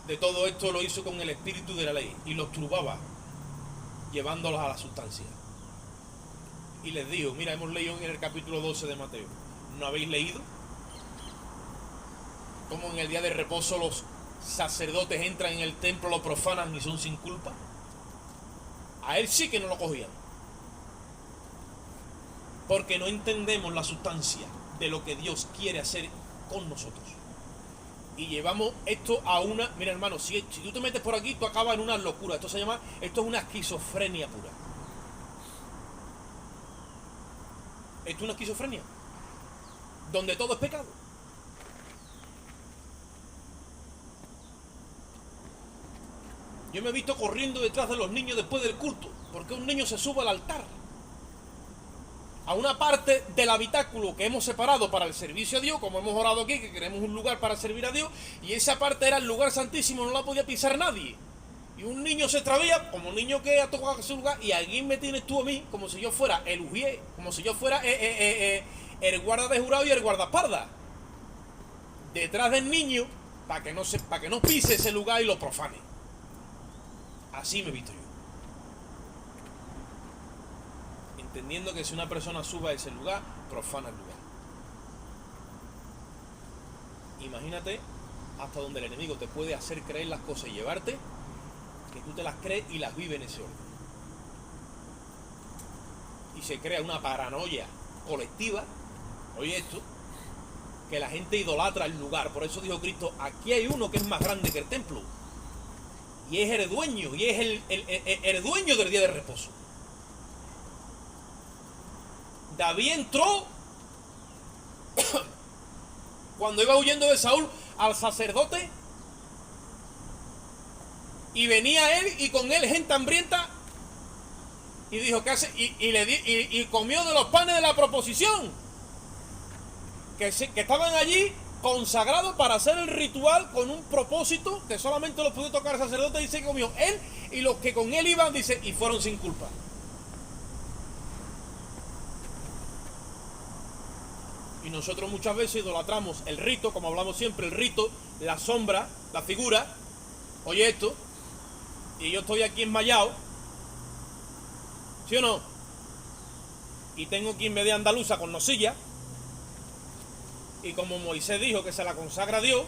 Speaker 1: de todo esto, lo hizo con el espíritu de la ley y los turbaba, llevándolos a la sustancia. Y les dijo: mira, hemos leído en el capítulo 12 de Mateo, ¿no habéis leído cómo en el día de reposo los sacerdotes entran en el templo, lo profanan y son sin culpa? A él sí que no lo cogían, porque no entendemos la sustancia de lo que Dios quiere hacer con nosotros. Y llevamos esto a una... Mira, hermano, si tú te metes por aquí, tú acabas en una locura. Esto es una esquizofrenia pura. Esto es una esquizofrenia donde todo es pecado. Yo me he visto corriendo detrás de los niños después del culto, porque un niño se sube al altar, a una parte del habitáculo que hemos separado para el servicio a Dios, como hemos orado aquí, que queremos un lugar para servir a Dios, y esa parte era el lugar santísimo, no la podía pisar nadie. Y un niño se extravía, como un niño que ha tocado ese lugar, y alguien me tienes tú a mí, como si yo fuera el ujier, como si yo fuera el guarda de jurado y el guardaespaldas, detrás del niño, para que no pise ese lugar y lo profane. Así me he visto yo, entendiendo que si una persona sube a ese lugar, profana el lugar. Imagínate hasta donde el enemigo te puede hacer creer las cosas y llevarte, que tú te las crees y las vives en ese orden. Y se crea una paranoia colectiva, oye esto, que la gente idolatra el lugar. Por eso dijo Cristo: aquí hay uno que es más grande que el templo, y es el dueño, y es el dueño del día de reposo. David entró cuando iba huyendo de Saúl al sacerdote, y venía él y con él gente hambrienta, y dijo: ¿qué hace? Y comió de los panes de la proposición que estaban allí, consagrado para hacer el ritual con un propósito que solamente lo pudo tocar el sacerdote, dice que comió él y los que con él iban, dice, y fueron sin culpa. Y nosotros muchas veces idolatramos el rito, como hablamos siempre, el rito, la sombra, la figura. Oye esto, y yo estoy aquí enmayado, ¿sí o no? Y tengo que irme de andaluza con nocilla, y como Moisés dijo que se la consagra a Dios,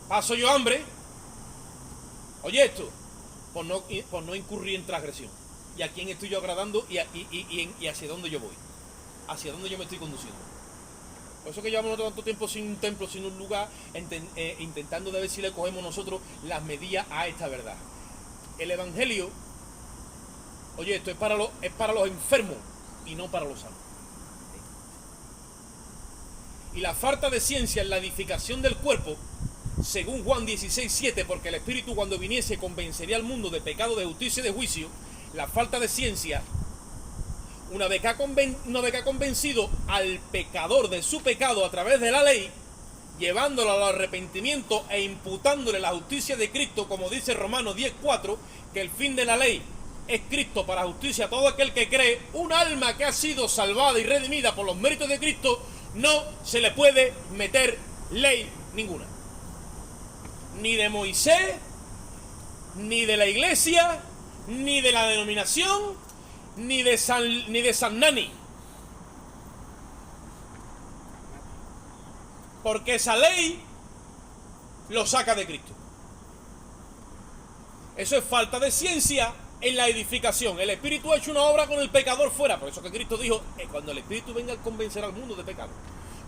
Speaker 1: paso yo hambre. Oye esto, por no incurrir en transgresión. ¿Y a quién estoy yo agradando y hacia dónde yo voy? ¿Hacia dónde yo me estoy conduciendo? Por eso que llevamos tanto tiempo sin un templo, sin un lugar, intentando de ver si le cogemos nosotros las medidas a esta verdad. El Evangelio, oye, esto es para los enfermos y no para los sanos. Y la falta de ciencia en la edificación del cuerpo, según Juan 16:7, porque el Espíritu cuando viniese convencería al mundo de pecado, de justicia y de juicio, la falta de ciencia, una vez que ha convencido al pecador de su pecado a través de la ley, llevándolo al arrepentimiento e imputándole la justicia de Cristo, como dice Romanos 10:4, que el fin de la ley es Cristo para justicia a todo aquel que cree, un alma que ha sido salvada y redimida por los méritos de Cristo, no se le puede meter ley ninguna. Ni de Moisés, ni de la iglesia, ni de la denominación, ni de San Nani. Porque esa ley lo saca de Cristo. Eso es falta de ciencia en la edificación. El Espíritu ha hecho una obra con el pecador fuera. Por eso que Cristo dijo, cuando el Espíritu venga a convencer al mundo de pecado.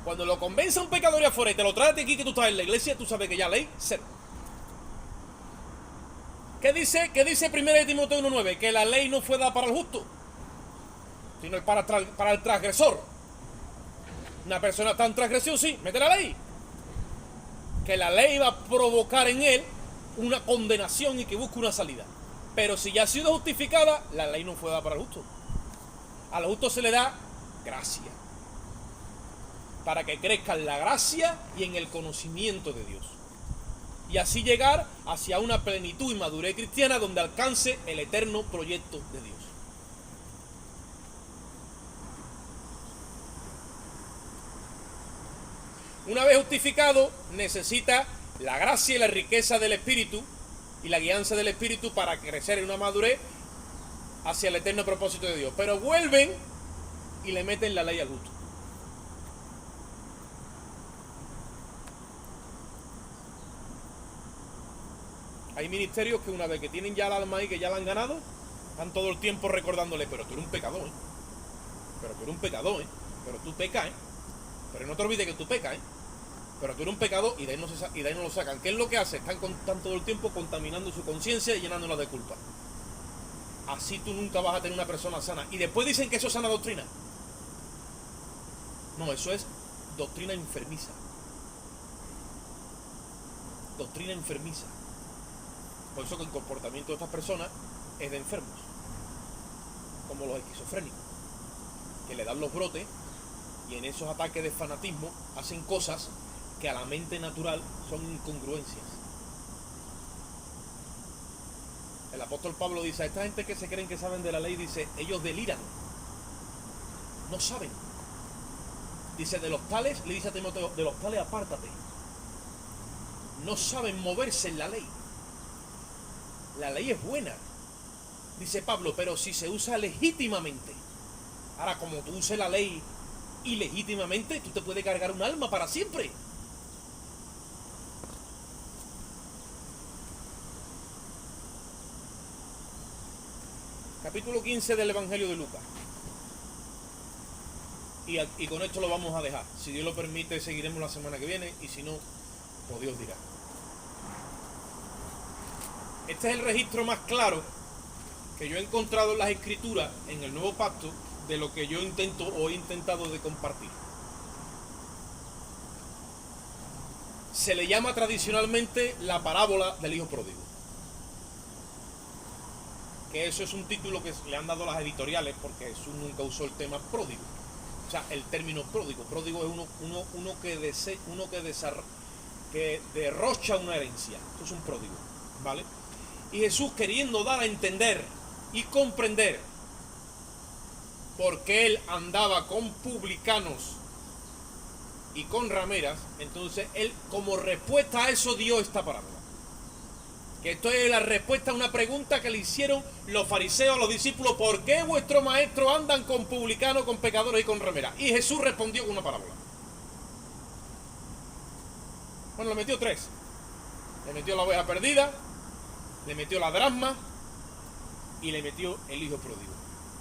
Speaker 1: Cuando lo convence a un pecador y afuera y te lo trae aquí que tú estás en la iglesia, tú sabes que ya ley cero. ¿Qué dice 1 Timoteo 1:9? Que la ley no fue dada para el justo, sino para el transgresor. Una persona está en transgresión, sí, mete la ley. Que la ley va a provocar en él una condenación y que busque una salida. Pero si ya ha sido justificada, la ley no fue dada para el justo. A los justos se le da gracia, para que crezca en la gracia y en el conocimiento de Dios. Y así llegar hacia una plenitud y madurez cristiana donde alcance el eterno proyecto de Dios. Una vez justificado, necesita la gracia y la riqueza del Espíritu y la guianza del Espíritu para crecer en una madurez hacia el eterno propósito de Dios. Pero vuelven y le meten la ley al justo. Hay ministerios que una vez que tienen ya el alma ahí, que ya la han ganado, están todo el tiempo recordándole, pero tú eres un pecador, ¿eh? Pero tú eres un pecador, ¿eh? Pero tú pecas, ¿eh? Pero no te olvides que tú pecas, ¿eh? Pero tú eres un pecador y de ahí no lo sacan. ¿Qué es lo que hace? Están todo el tiempo contaminando su conciencia y llenándola de culpa. Así tú nunca vas a tener una persona sana. Y después dicen que eso es sana doctrina. No, eso es doctrina enfermiza. Doctrina enfermiza. Por eso que el comportamiento de estas personas es de enfermos, como los esquizofrénicos, que le dan los brotes y en esos ataques de fanatismo hacen cosas que a la mente natural son incongruencias. El apóstol Pablo dice, a esta gente que se creen que saben de la ley, dice, ellos deliran, no saben. Dice, de los tales, le dice a Timoteo, de los tales apártate. No saben moverse en la ley. La ley es buena, dice Pablo, pero si se usa legítimamente. Ahora, como tú uses la ley ilegítimamente, tú te puedes cargar un alma para siempre. Capítulo 15 del Evangelio de Lucas. Y con esto lo vamos a dejar. Si Dios lo permite, seguiremos la semana que viene, y si no, pues Dios dirá. Este es el registro más claro que yo he encontrado en las Escrituras, en el Nuevo Pacto, de lo que yo intento o he intentado de compartir. Se le llama tradicionalmente la parábola del hijo pródigo. Que eso es un título que le han dado las editoriales porque Jesús nunca usó el tema pródigo. O sea, el término pródigo. Pródigo es uno que derrocha una herencia. Esto es un pródigo, ¿vale? Y Jesús, queriendo dar a entender y comprender por qué él andaba con publicanos y con rameras, entonces él, como respuesta a eso, dio esta parábola. Que esto es la respuesta a una pregunta que le hicieron los fariseos a los discípulos: ¿por qué vuestros maestros andan con publicanos, con pecadores y con rameras? Y Jesús respondió con una parábola. Bueno, le metió tres. Le metió la oveja perdida, le metió la dracma y le metió el hijo pródigo.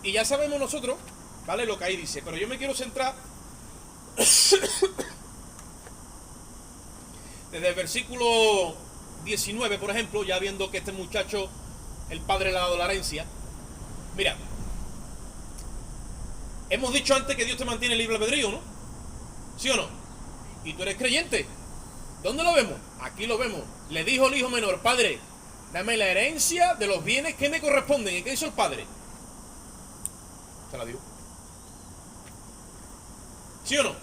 Speaker 1: Y ya sabemos nosotros, ¿vale?, lo que ahí dice. Pero yo me quiero centrar desde el versículo 19, por ejemplo, ya viendo que este muchacho, el padre le ha dado la herencia. Mira, hemos dicho antes que Dios te mantiene libre albedrío, ¿no? ¿Sí o no? Y tú eres creyente. ¿Dónde lo vemos? Aquí lo vemos. Le dijo el hijo menor: padre, dame la herencia de los bienes que me corresponden. ¿Y qué hizo el padre? Se la dio. ¿Sí o no?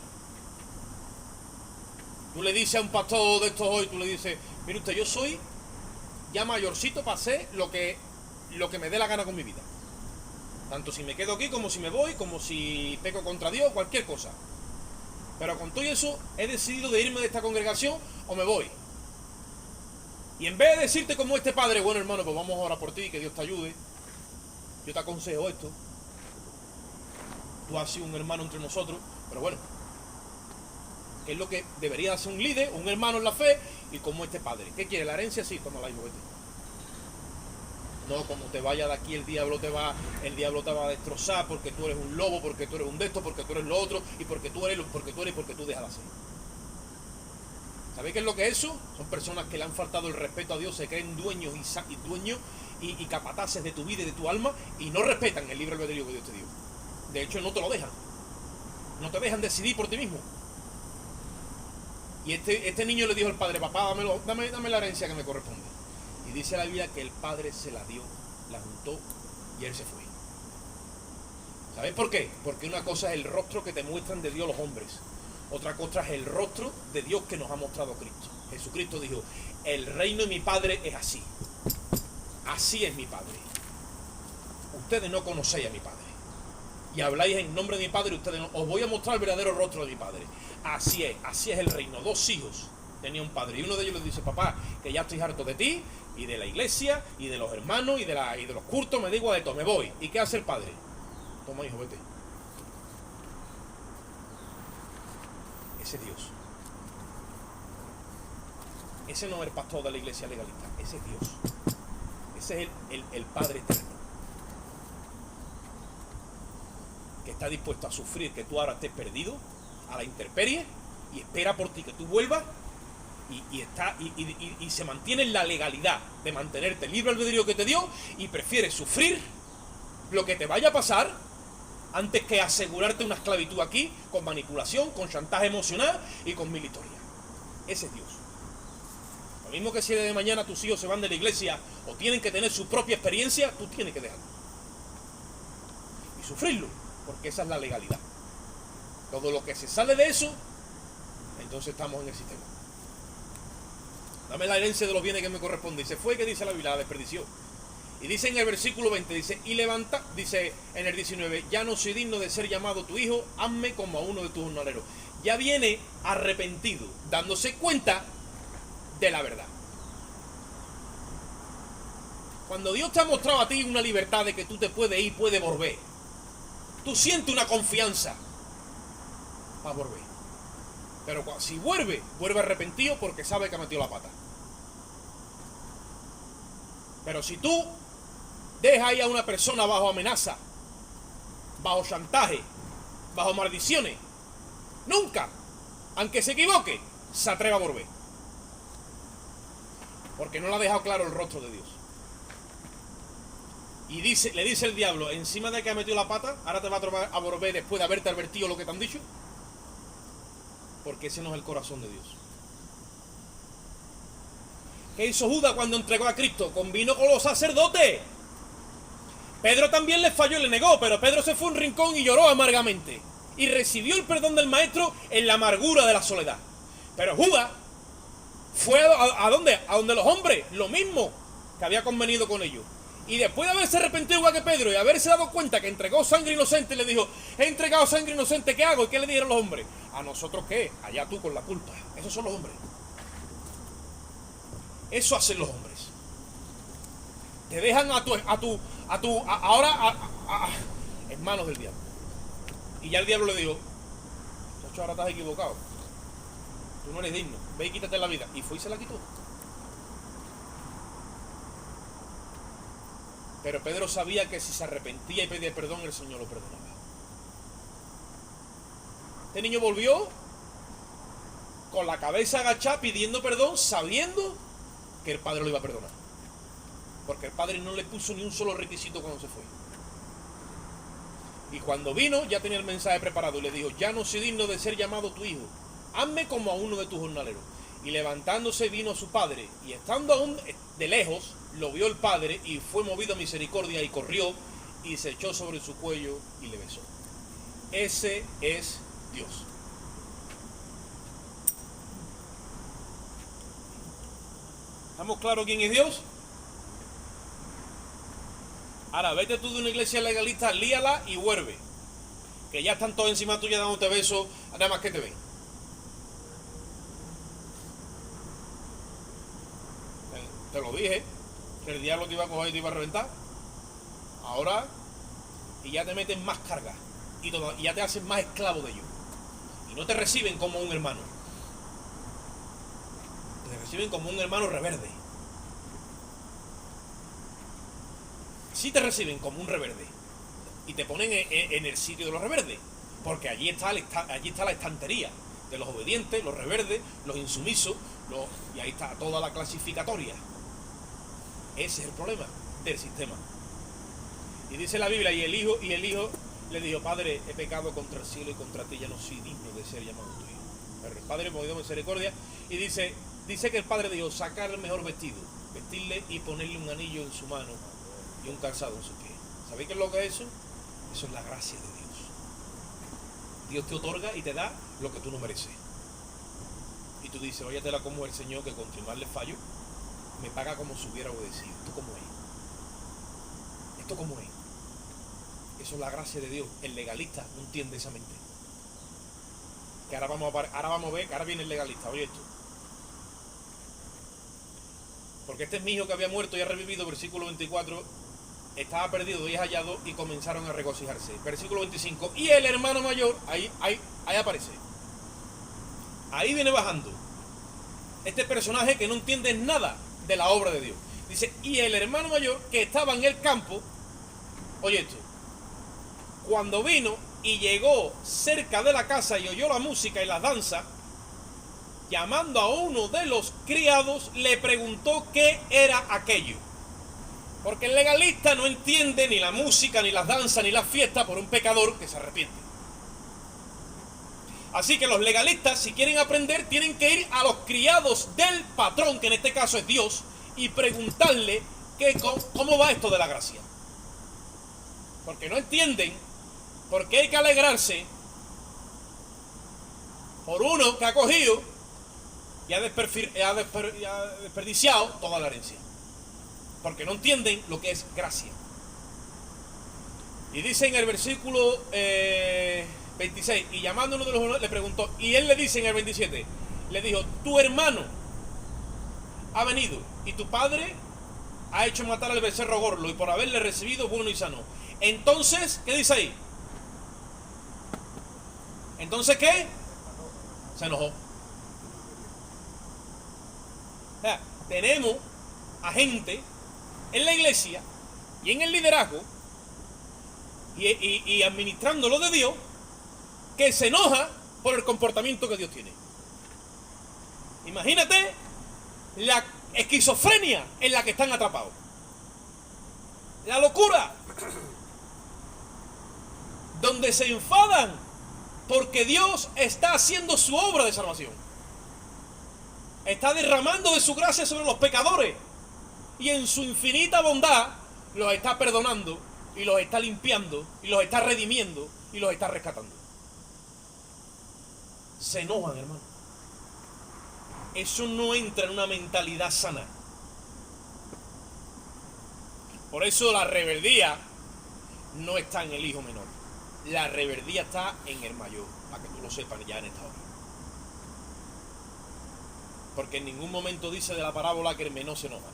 Speaker 1: Tú le dices a un pastor de estos hoy, tú le dices: mire usted, yo soy ya mayorcito para hacer lo que me dé la gana con mi vida. Tanto si me quedo aquí, como si me voy, como si peco contra Dios, cualquier cosa. Pero con todo eso he decidido de irme de esta congregación o me voy. Y en vez de decirte como este padre: bueno, hermano, pues vamos a orar por ti, que Dios te ayude, yo te aconsejo esto, tú has sido un hermano entre nosotros, pero bueno, que es lo que debería hacer un líder, un hermano en la fe, y como este padre. ¿Qué quiere? ¿La herencia? Sí, toma la hijo, vete. No, como te vaya de aquí el diablo te va a destrozar, porque tú eres un lobo, porque tú eres un de esto, porque tú eres lo otro, y porque tú dejas de hacer. ¿Sabéis qué es lo que es eso? Son personas que le han faltado el respeto a Dios, se creen dueños y capataces de tu vida y de tu alma, y no respetan el libre albedrío que Dios te dio. De hecho, no te lo dejan. No te dejan decidir por ti mismo. Y este niño le dijo al padre: papá, dame la herencia que me corresponde. Y dice la Biblia que el padre se la dio, la juntó y él se fue. ¿Sabes por qué? Porque una cosa es el rostro que te muestran de Dios los hombres. Otra cosa es el rostro de Dios que nos ha mostrado Cristo. Jesucristo dijo: el reino de mi Padre es así. Así es mi Padre. Ustedes no conocéis a mi Padre. Y habláis en nombre de mi Padre, ustedes no. Os voy a mostrar el verdadero rostro de mi Padre. Así es el reino. Dos hijos tenía un padre, y uno de ellos le dice: papá, que ya estoy harto de ti, y de la iglesia, y de los hermanos, y de los cultos, me da igual de todo, me voy. ¿Y qué hace el padre? Toma, hijo, vete. Ese es Dios. Ese no es el pastor de la iglesia legalista, ese es Dios. Ese es el Padre eterno, que está dispuesto a sufrir que tú ahora estés perdido a la intemperie, y espera por ti que tú vuelvas, y se mantiene en la legalidad de mantenerte el libre albedrío que te dio, y prefiere sufrir lo que te vaya a pasar antes que asegurarte una esclavitud aquí, con manipulación, con chantaje emocional y con mil historias. Ese es Dios. Lo mismo que si de mañana tus hijos se van de la iglesia o tienen que tener su propia experiencia, tú tienes que dejarlo y sufrirlo, porque esa es la legalidad. Todo lo que se sale de eso, entonces estamos en el sistema. Dame la herencia de los bienes que me corresponde. Y se fue, que dice la Biblia, la desperdició. Y dice en el versículo 20, dice en el 19: ya no soy digno de ser llamado tu hijo, hazme como a uno de tus jornaleros. Ya viene arrepentido, dándose cuenta de la verdad. Cuando Dios te ha mostrado a ti una libertad de que tú te puedes ir, puedes volver, tú sientes una confianza para volver. Pero si vuelve arrepentido, porque sabe que ha metido la pata. Pero si tú dejas ahí a una persona bajo amenaza, bajo chantaje, bajo maldiciones, nunca, aunque se equivoque, se atreva a volver, porque no le ha dejado claro el rostro de Dios. Y le dice el diablo: encima de que ha metido la pata, ahora te va a volver después de haberte advertido lo que te han dicho. Porque ese no es el corazón de Dios. ¿Qué hizo Judas cuando entregó a Cristo? Convino con los sacerdotes. Pedro también le falló y le negó, pero Pedro se fue a un rincón y lloró amargamente. y recibió el perdón del maestro en la amargura de la soledad. Pero Judas fue a ¿dónde? A donde los hombres, lo mismo que había convenido con ellos. Y después de haberse arrepentido igual que Pedro y haberse dado cuenta que entregó sangre inocente, le dijo: he entregado sangre inocente, ¿qué hago? ¿Y qué le dijeron los hombres? ¿A nosotros qué? Allá tú con la culpa. Esos son los hombres. Eso hacen los hombres. Te dejan ahora en manos del diablo. Y ya el diablo le dijo: chacho, ahora estás equivocado. Tú no eres digno. Ve y quítate la vida. Y fue y se la quitó. Pero Pedro sabía que si se arrepentía y pedía perdón, el Señor lo perdonaba. Este niño volvió con la cabeza agachada pidiendo perdón, sabiendo que el padre lo iba a perdonar. Porque el padre no le puso ni un solo requisito cuando se fue. Y cuando vino ya tenía el mensaje preparado y le dijo: ya no soy digno de ser llamado tu hijo, hazme como a uno de tus jornaleros. Y levantándose vino a su padre, y estando aún de lejos, lo vio el padre y fue movido a misericordia y corrió y se echó sobre su cuello y le besó. Ese es Dios. ¿Estamos claros quién es Dios? Ahora vete tú de una iglesia legalista, líala y vuelve, que ya están todos encima tuya dándote besos, nada más que te ven. Te lo dije, que el diablo te iba a coger y te iba a reventar. Ahora, y ya te meten más carga y ya te hacen más esclavo de ellos. Y no te reciben como un hermano. Te reciben como un hermano reverde. Sí te reciben como un reverde. Y te ponen en el sitio de los reverdes. Porque allí está la estantería de los obedientes, los reverdes, los insumisos, y ahí está toda la clasificatoria. Ese es el problema del sistema. Y dice la Biblia: y el hijo le dijo: padre, he pecado contra el cielo y contra ti, ya no soy digno de ser llamado tu hijo. Pero el padre movió misericordia y dice que el padre dijo: sacar el mejor vestido, vestirle y ponerle un anillo en su mano y un calzado en su pie. ¿Sabéis qué es lo que es eso? Eso es la gracia de Dios. Dios te otorga y te da lo que tú no mereces. Y tú dices: óyatela como el Señor, que continuarle fallo, me paga como si hubiera obedecido. ¿Esto cómo es? ¿Esto cómo es? Eso es la gracia de Dios. El legalista no entiende esa mente. Que ahora vamos a ver que ahora viene el legalista. Oye esto. Porque este es mi hijo que había muerto y ha revivido, versículo 24. Estaba perdido y es hallado, y comenzaron a regocijarse. Versículo 25. Y el hermano mayor, ahí aparece. Ahí viene bajando este personaje que no entiende nada de la obra de Dios. Dice: y el hermano mayor, que estaba en el campo, oye esto, cuando vino y llegó cerca de la casa y oyó la música y la danza, llamando a uno de los criados, le preguntó qué era aquello. Porque el legalista no entiende ni la música, ni las danzas, ni las fiestas por un pecador que se arrepiente. Así que los legalistas, si quieren aprender, tienen que ir a los criados del patrón, que en este caso es Dios, y preguntarle cómo va esto de la gracia. Porque no entienden por qué hay que alegrarse por uno que ha cogido y ha desperdiciado toda la herencia. Porque no entienden lo que es gracia. Y dice en el versículo 26, y llamando a uno de los le preguntó, y él le dice en el 27, le dijo: tu hermano ha venido y tu padre ha hecho matar al becerro gordo, y por haberle recibido bueno y sano. Entonces, ¿qué dice ahí? ¿Entonces qué? Se enojó. O sea, tenemos a gente en la iglesia y en el liderazgo y administrando lo de Dios, que se enoja por el comportamiento que Dios tiene. Imagínate la esquizofrenia en la que están atrapados, la locura, donde se enfadan porque Dios está haciendo su obra de salvación, está derramando de su gracia sobre los pecadores, y en su infinita bondad los está perdonando, y los está limpiando, y los está redimiendo, y los está rescatando. se enojan, hermano. Eso no entra en una mentalidad sana. Por eso la rebeldía no está en el hijo menor. La rebeldía está en el mayor, para que tú lo sepas ya en esta hora. Porque en ningún momento dice de la parábola que el menor se enoja.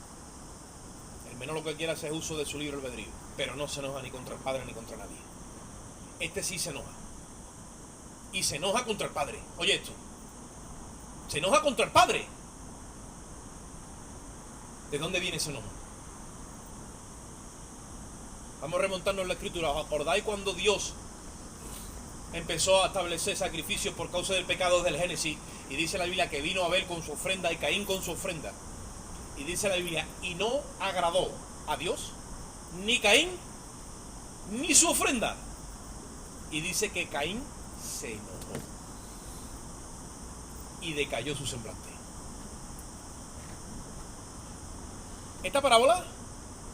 Speaker 1: El menor lo que quiere hacer es uso de su libre albedrío, pero no se enoja ni contra el padre ni contra nadie. Este sí se enoja. Y se enoja contra el padre. Oye esto. Se enoja contra el padre. ¿De dónde viene ese enojo? Vamos remontando en la escritura. ¿Os acordáis cuando Dios empezó a establecer sacrificios por causa del pecado del Génesis? Y dice la Biblia que vino Abel con su ofrenda y Caín con su ofrenda. Y dice la Biblia, y no agradó a Dios ni Caín ni su ofrenda. Y dice que Caín se enojó y decayó su semblante. Esta parábola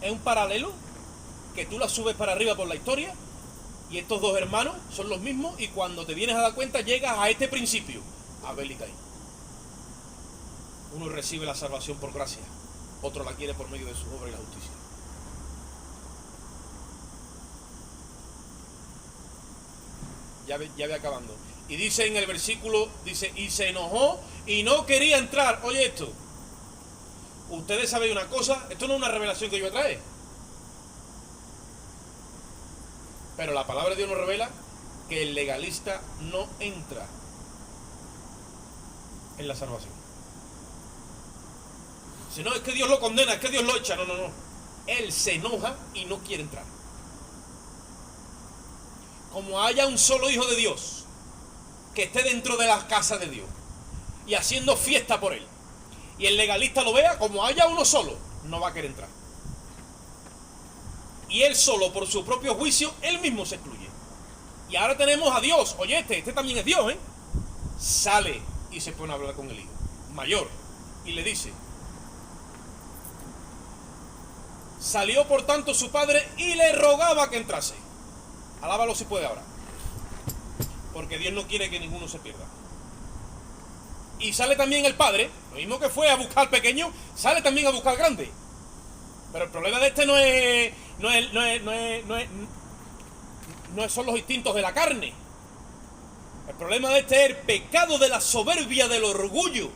Speaker 1: es un paralelo que tú la subes para arriba por la historia, y estos dos hermanos son los mismos, y cuando te vienes a dar cuenta llegas a este principio: Abel y Caín. Uno recibe la salvación por gracia, otro la quiere por medio de su obra y la justicia. Ya ve acabando. Y dice en el versículo, dice, y se enojó y no quería entrar. Oye esto, ustedes saben una cosa, esto no es una revelación que yo trae, pero la palabra de Dios nos revela que el legalista no entra en la salvación. Si no, es que Dios lo condena, es que Dios lo echa. No. Él se enoja y no quiere entrar. Como haya un solo hijo de Dios que esté dentro de la casa de Dios y haciendo fiesta por él, y el legalista lo vea, como haya uno solo, no va a querer entrar. Y él solo, por su propio juicio, él mismo se excluye. Y ahora tenemos a Dios. Oye, este también es Dios, ¿eh? Sale y se pone a hablar con el hijo mayor y le dice: salió por tanto su padre y le rogaba que entrase. Alábalo si puede ahora, porque Dios no quiere que ninguno se pierda. Y sale también el padre, lo mismo que fue a buscar al pequeño, sale también a buscar al grande. Pero el problema de este no son los instintos de la carne. El problema de este es el pecado de la soberbia, del orgullo,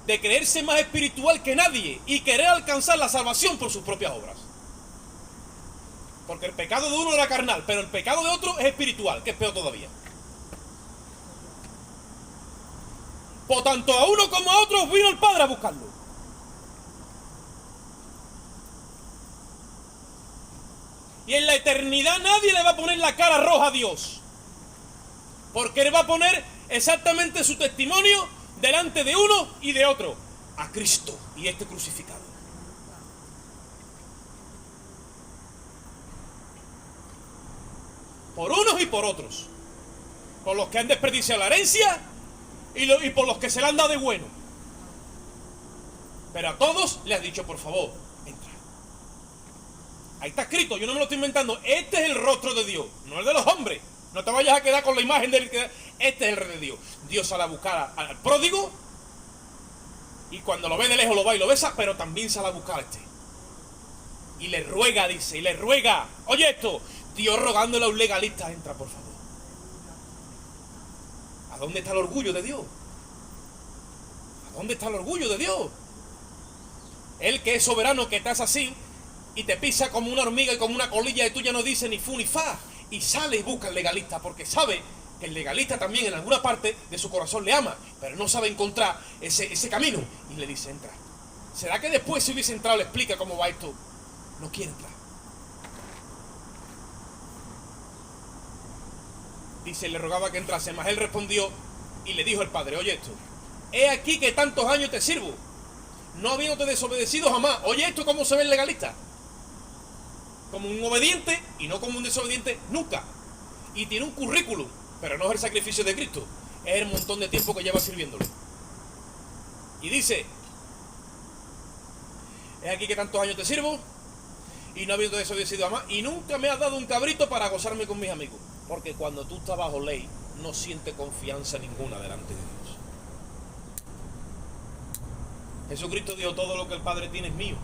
Speaker 1: de creerse más espiritual que nadie y querer alcanzar la salvación por sus propias obras. Porque el pecado de uno era carnal, pero el pecado de otro es espiritual, que es peor todavía. Por tanto, a uno como a otro vino el Padre a buscarlo. Y en la eternidad nadie le va a poner la cara roja a Dios, porque Él va a poner exactamente su testimonio delante de uno y de otro: a Cristo y este crucificado. Por unos y por otros, por los que han desperdiciado la herencia y por los que se la han dado de bueno. Pero a todos le has dicho: por favor, entra. Ahí está escrito, yo no me lo estoy inventando. Este es el rostro de Dios, no el de los hombres. No te vayas a quedar con la imagen del que... Este es el rey de Dios. Dios sale a buscar al pródigo, y cuando lo ve de lejos lo va y lo besa, pero también sale a buscar a este. Y le ruega, dice, y le ruega. Oye esto, Dios rogándole a un legalista: entra, por favor. ¿A dónde está el orgullo de Dios? ¿A dónde está el orgullo de Dios? Él que es soberano, que te hace así y te pisa como una hormiga y como una colilla, y tú ya no dices ni fu ni fa, y sale y busca al legalista, porque sabe que el legalista también en alguna parte de su corazón le ama, pero no sabe encontrar ese camino, y le dice: entra. ¿Será que después, si hubiese entrado, le explica cómo va esto? No quiere entrar. Dice, le rogaba que entrase, mas él respondió y le dijo al padre: oye esto, he aquí que tantos años te sirvo, no habiéndote desobedecido jamás. Oye esto, cómo se ve el legalista: como un obediente y no como un desobediente nunca. Y tiene un currículum, pero no es el sacrificio de Cristo, es el montón de tiempo que lleva sirviéndole. Y dice: he aquí que tantos años te sirvo y no habiéndote desobedecido jamás, y nunca me has dado un cabrito para gozarme con mis amigos. Porque cuando tú estás bajo ley, no siente confianza ninguna delante de Dios. Jesucristo dijo: todo lo que el Padre tiene es mío.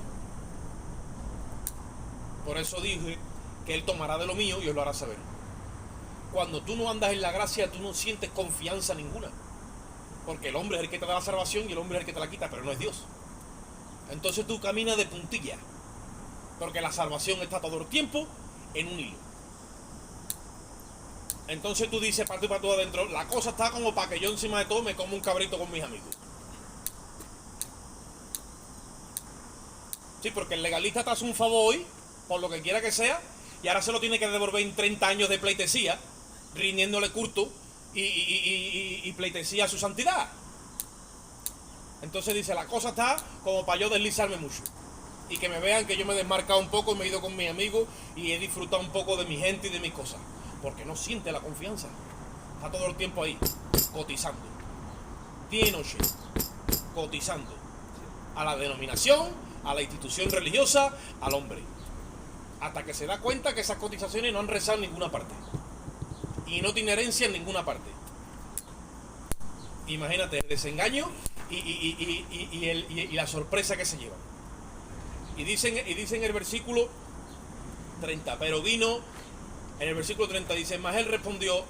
Speaker 1: Por eso dije que Él tomará de lo mío y os lo hará saber. Cuando tú no andas en la gracia, tú no sientes confianza ninguna, porque el hombre es el que te da la salvación y el hombre es el que te la quita, pero no es Dios. Entonces tú caminas de puntilla, porque la salvación está todo el tiempo en un hilo. Entonces tú dices para tú y para tú adentro: la cosa está como para que yo encima de todo me como un cabrito con mis amigos. Sí, porque el legalista te hace un favor hoy, por lo que quiera que sea, y ahora se lo tiene que devolver en 30 años de pleitesía, rindiéndole culto y pleitesía a su santidad. Entonces dice: la cosa está como para yo deslizarme mucho y que me vean que yo me he desmarcado un poco, me he ido con mis amigos y he disfrutado un poco de mi gente y de mis cosas, porque no siente la confianza. Está todo el tiempo ahí, cotizando, día y noche, cotizando a la denominación, a la institución religiosa, al hombre, hasta que se da cuenta que esas cotizaciones no han rezado en ninguna parte y no tiene herencia en ninguna parte. Imagínate el desengaño y la sorpresa que se llevan. Y dicen en el versículo 30, pero vino, en el versículo 30 dice: mas él respondió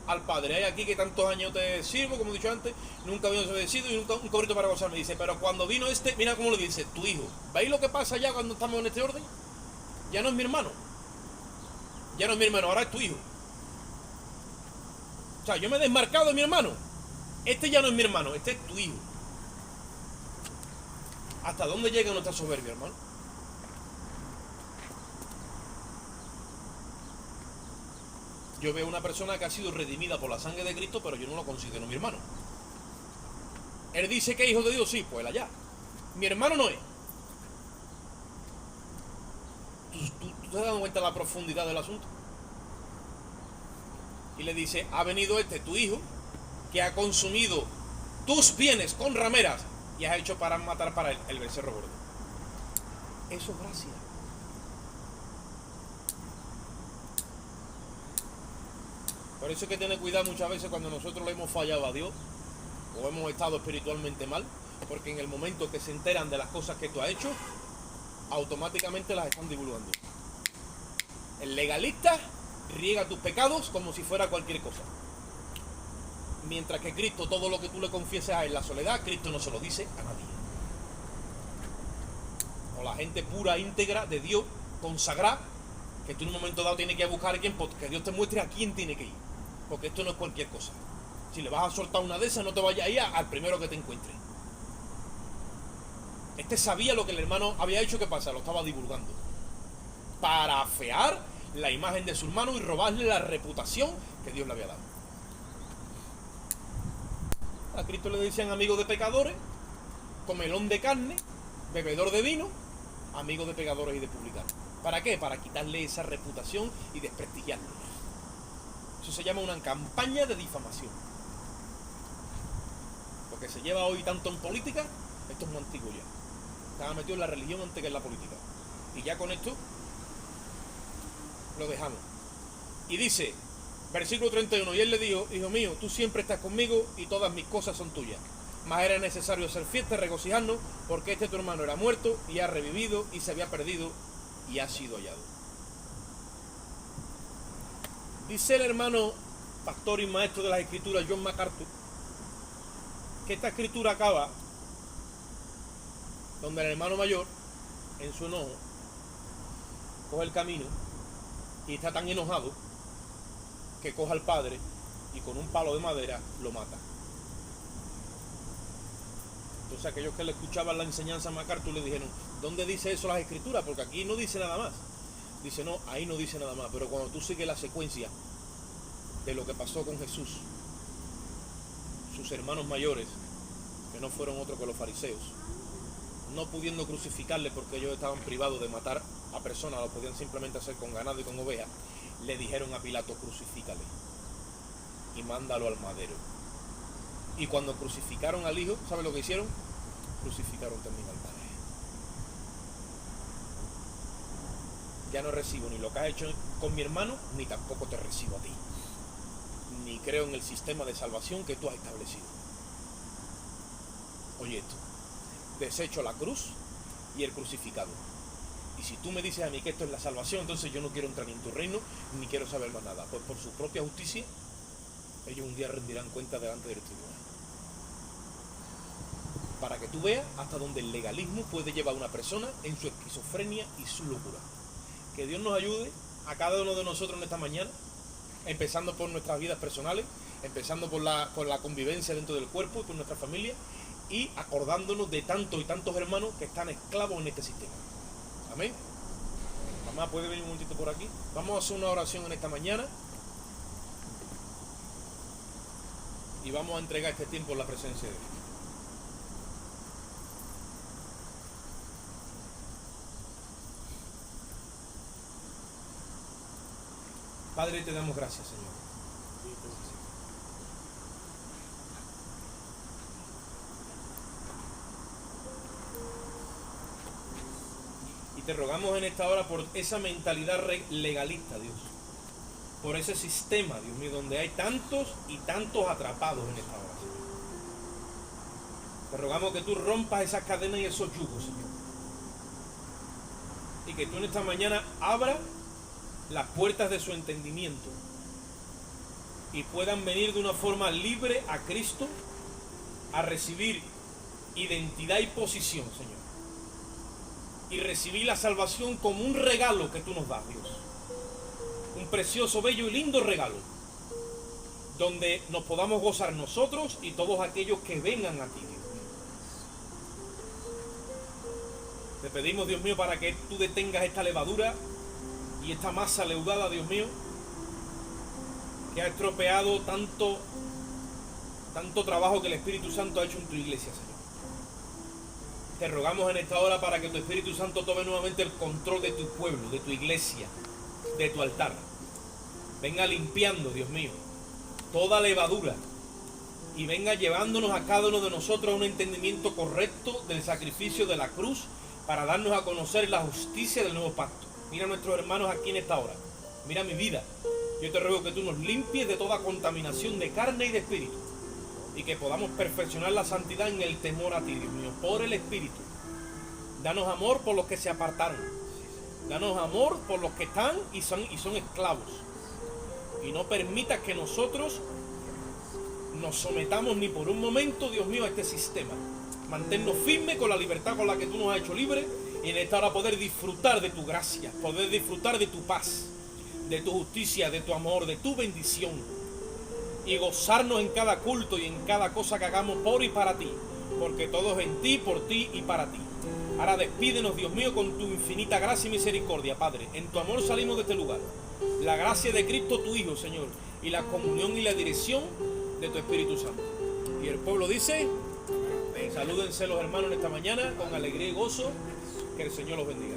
Speaker 1: al padre: hay aquí que tantos años te sirvo, como he dicho antes, nunca había obedecido y nunca un cabrito para gozarme. Dice: pero cuando vino este, mira cómo le dice: tu hijo. ¿Veis lo que pasa ya cuando estamos en este orden? Ya no es mi hermano, ya no es mi hermano, ahora es tu hijo. O sea, yo me he desmarcado de mi hermano. Este ya no es mi hermano, este es tu hijo. ¿Hasta dónde llega nuestra soberbia, hermano? Yo veo una persona que ha sido redimida por la sangre de Cristo, pero yo no lo considero mi hermano. Él dice que es hijo de Dios, sí, pues él allá. Mi hermano no es. ¿Tú te has dado cuenta de la profundidad del asunto? Y le dice: ha venido este, tu hijo, que ha consumido tus bienes con rameras y has hecho para matar para él el becerro gordo. Eso es gracia. Por eso hay que tener cuidado muchas veces cuando nosotros le hemos fallado a Dios o hemos estado espiritualmente mal, porque en el momento que se enteran de las cosas que tú has hecho, automáticamente las están divulgando. El legalista riega tus pecados como si fuera cualquier cosa, mientras que Cristo, todo lo que tú le confieses en la soledad, Cristo no se lo dice a nadie. O la gente pura, íntegra de Dios, consagrada, que tú en un momento dado tienes que ir a buscar a alguien, que Dios te muestre a quién tiene que ir, porque esto no es cualquier cosa. Si le vas a soltar una de esas, no te vayas a ir al primero que te encuentre. Este sabía lo que el hermano había hecho. ¿Qué pasa? Lo estaba divulgando para afear la imagen de su hermano y robarle la reputación que Dios le había dado. A Cristo le decían amigo de pecadores, comelón de carne, bebedor de vino, amigo de pecadores y de publicanos. ¿Para qué? Para quitarle esa reputación y desprestigiarlo. Eso se llama una campaña de difamación. Lo que se lleva hoy tanto en política, esto es muy antiguo ya. Estaba metido en la religión antes que en la política. Y ya con esto lo dejamos. Y dice, versículo 31, y él le dijo: hijo mío, tú siempre estás conmigo y todas mis cosas son tuyas. Mas era necesario hacer fiesta y regocijarnos, porque este tu hermano era muerto y ha revivido, y se había perdido y ha sido hallado. Dice el hermano pastor y maestro de las escrituras, John MacArthur, que esta escritura acaba donde el hermano mayor, en su enojo, coge el camino y está tan enojado que coge al padre y con un palo de madera lo mata. Entonces aquellos que le escuchaban la enseñanza a MacArthur le dijeron: ¿dónde dice eso las escrituras? Porque aquí no dice nada más. Dice: no, ahí no dice nada más, pero cuando tú sigues la secuencia de lo que pasó con Jesús, sus hermanos mayores, que no fueron otros que los fariseos, no pudiendo crucificarle porque ellos estaban privados de matar a personas, lo podían simplemente hacer con ganado y con ovejas, le dijeron a Pilato: crucifícale y mándalo al madero. Y cuando crucificaron al hijo, ¿sabe lo que hicieron? Crucificaron también al padre. Ya no recibo ni lo que has hecho con mi hermano, ni tampoco te recibo a ti. ni creo en el sistema de salvación que tú has establecido. Oye esto, desecho la cruz y el crucificado. Y si tú me dices a mí que esto es la salvación, entonces yo no quiero entrar ni en tu reino, ni quiero saber más nada. Pues por su propia justicia, ellos un día rendirán cuenta delante del tribunal. Para que tú veas hasta donde el legalismo puede llevar a una persona en su esquizofrenia y su locura. Que Dios nos ayude a cada uno de nosotros en esta mañana, empezando por nuestras vidas personales, empezando por la convivencia dentro del cuerpo y por nuestra familia, y acordándonos de tantos y tantos hermanos que están esclavos en este sistema. Amén. Mamá, ¿puede venir un momentito por aquí? Vamos a hacer una oración en esta mañana y vamos a entregar este tiempo en la presencia de Dios. Padre, te damos gracias, Señor. Y te rogamos en esta hora por esa mentalidad legalista, Dios. Por ese sistema, Dios mío, donde hay tantos y tantos atrapados en esta hora, Señor. Te rogamos que tú rompas esas cadenas y esos yugos, Señor. Y que tú en esta mañana abras las puertas de su entendimiento y puedan venir de una forma libre a Cristo a recibir identidad y posición, Señor, y recibir la salvación como un regalo que tú nos das, Dios, un precioso, bello y lindo regalo donde nos podamos gozar nosotros y todos aquellos que vengan a ti, Dios mío. Te pedimos, Dios mío, para que tú detengas esta levadura y esta masa leudada, Dios mío, que ha estropeado tanto trabajo que el Espíritu Santo ha hecho en tu iglesia, Señor. Te rogamos en esta hora para que tu Espíritu Santo tome nuevamente el control de tu pueblo, de tu iglesia, de tu altar. Venga limpiando, Dios mío, toda levadura y venga llevándonos a cada uno de nosotros a un entendimiento correcto del sacrificio de la cruz para darnos a conocer la justicia del nuevo pacto. Mira a nuestros hermanos aquí en esta hora. Mira mi vida. Yo te ruego que tú nos limpies de toda contaminación de carne y de espíritu. Y que podamos perfeccionar la santidad en el temor a ti, Dios mío, por el Espíritu. Danos amor por los que se apartaron. Danos amor por los que están y son esclavos. Y no permitas que nosotros nos sometamos ni por un momento, Dios mío, a este sistema. Manténnos firmes con la libertad con la que tú nos has hecho libres. Y en esta hora poder disfrutar de tu gracia, poder disfrutar de tu paz, de tu justicia, de tu amor, de tu bendición. Y gozarnos en cada culto y en cada cosa que hagamos por y para ti. Porque todo es en ti, por ti y para ti. Ahora despídenos, Dios mío, con tu infinita gracia y misericordia, Padre. En tu amor salimos de este lugar. La gracia de Cristo, tu Hijo, Señor. Y la comunión y la dirección de tu Espíritu Santo. Y el pueblo dice, salúdense los hermanos en esta mañana con alegría y gozo. Que el Señor los bendiga.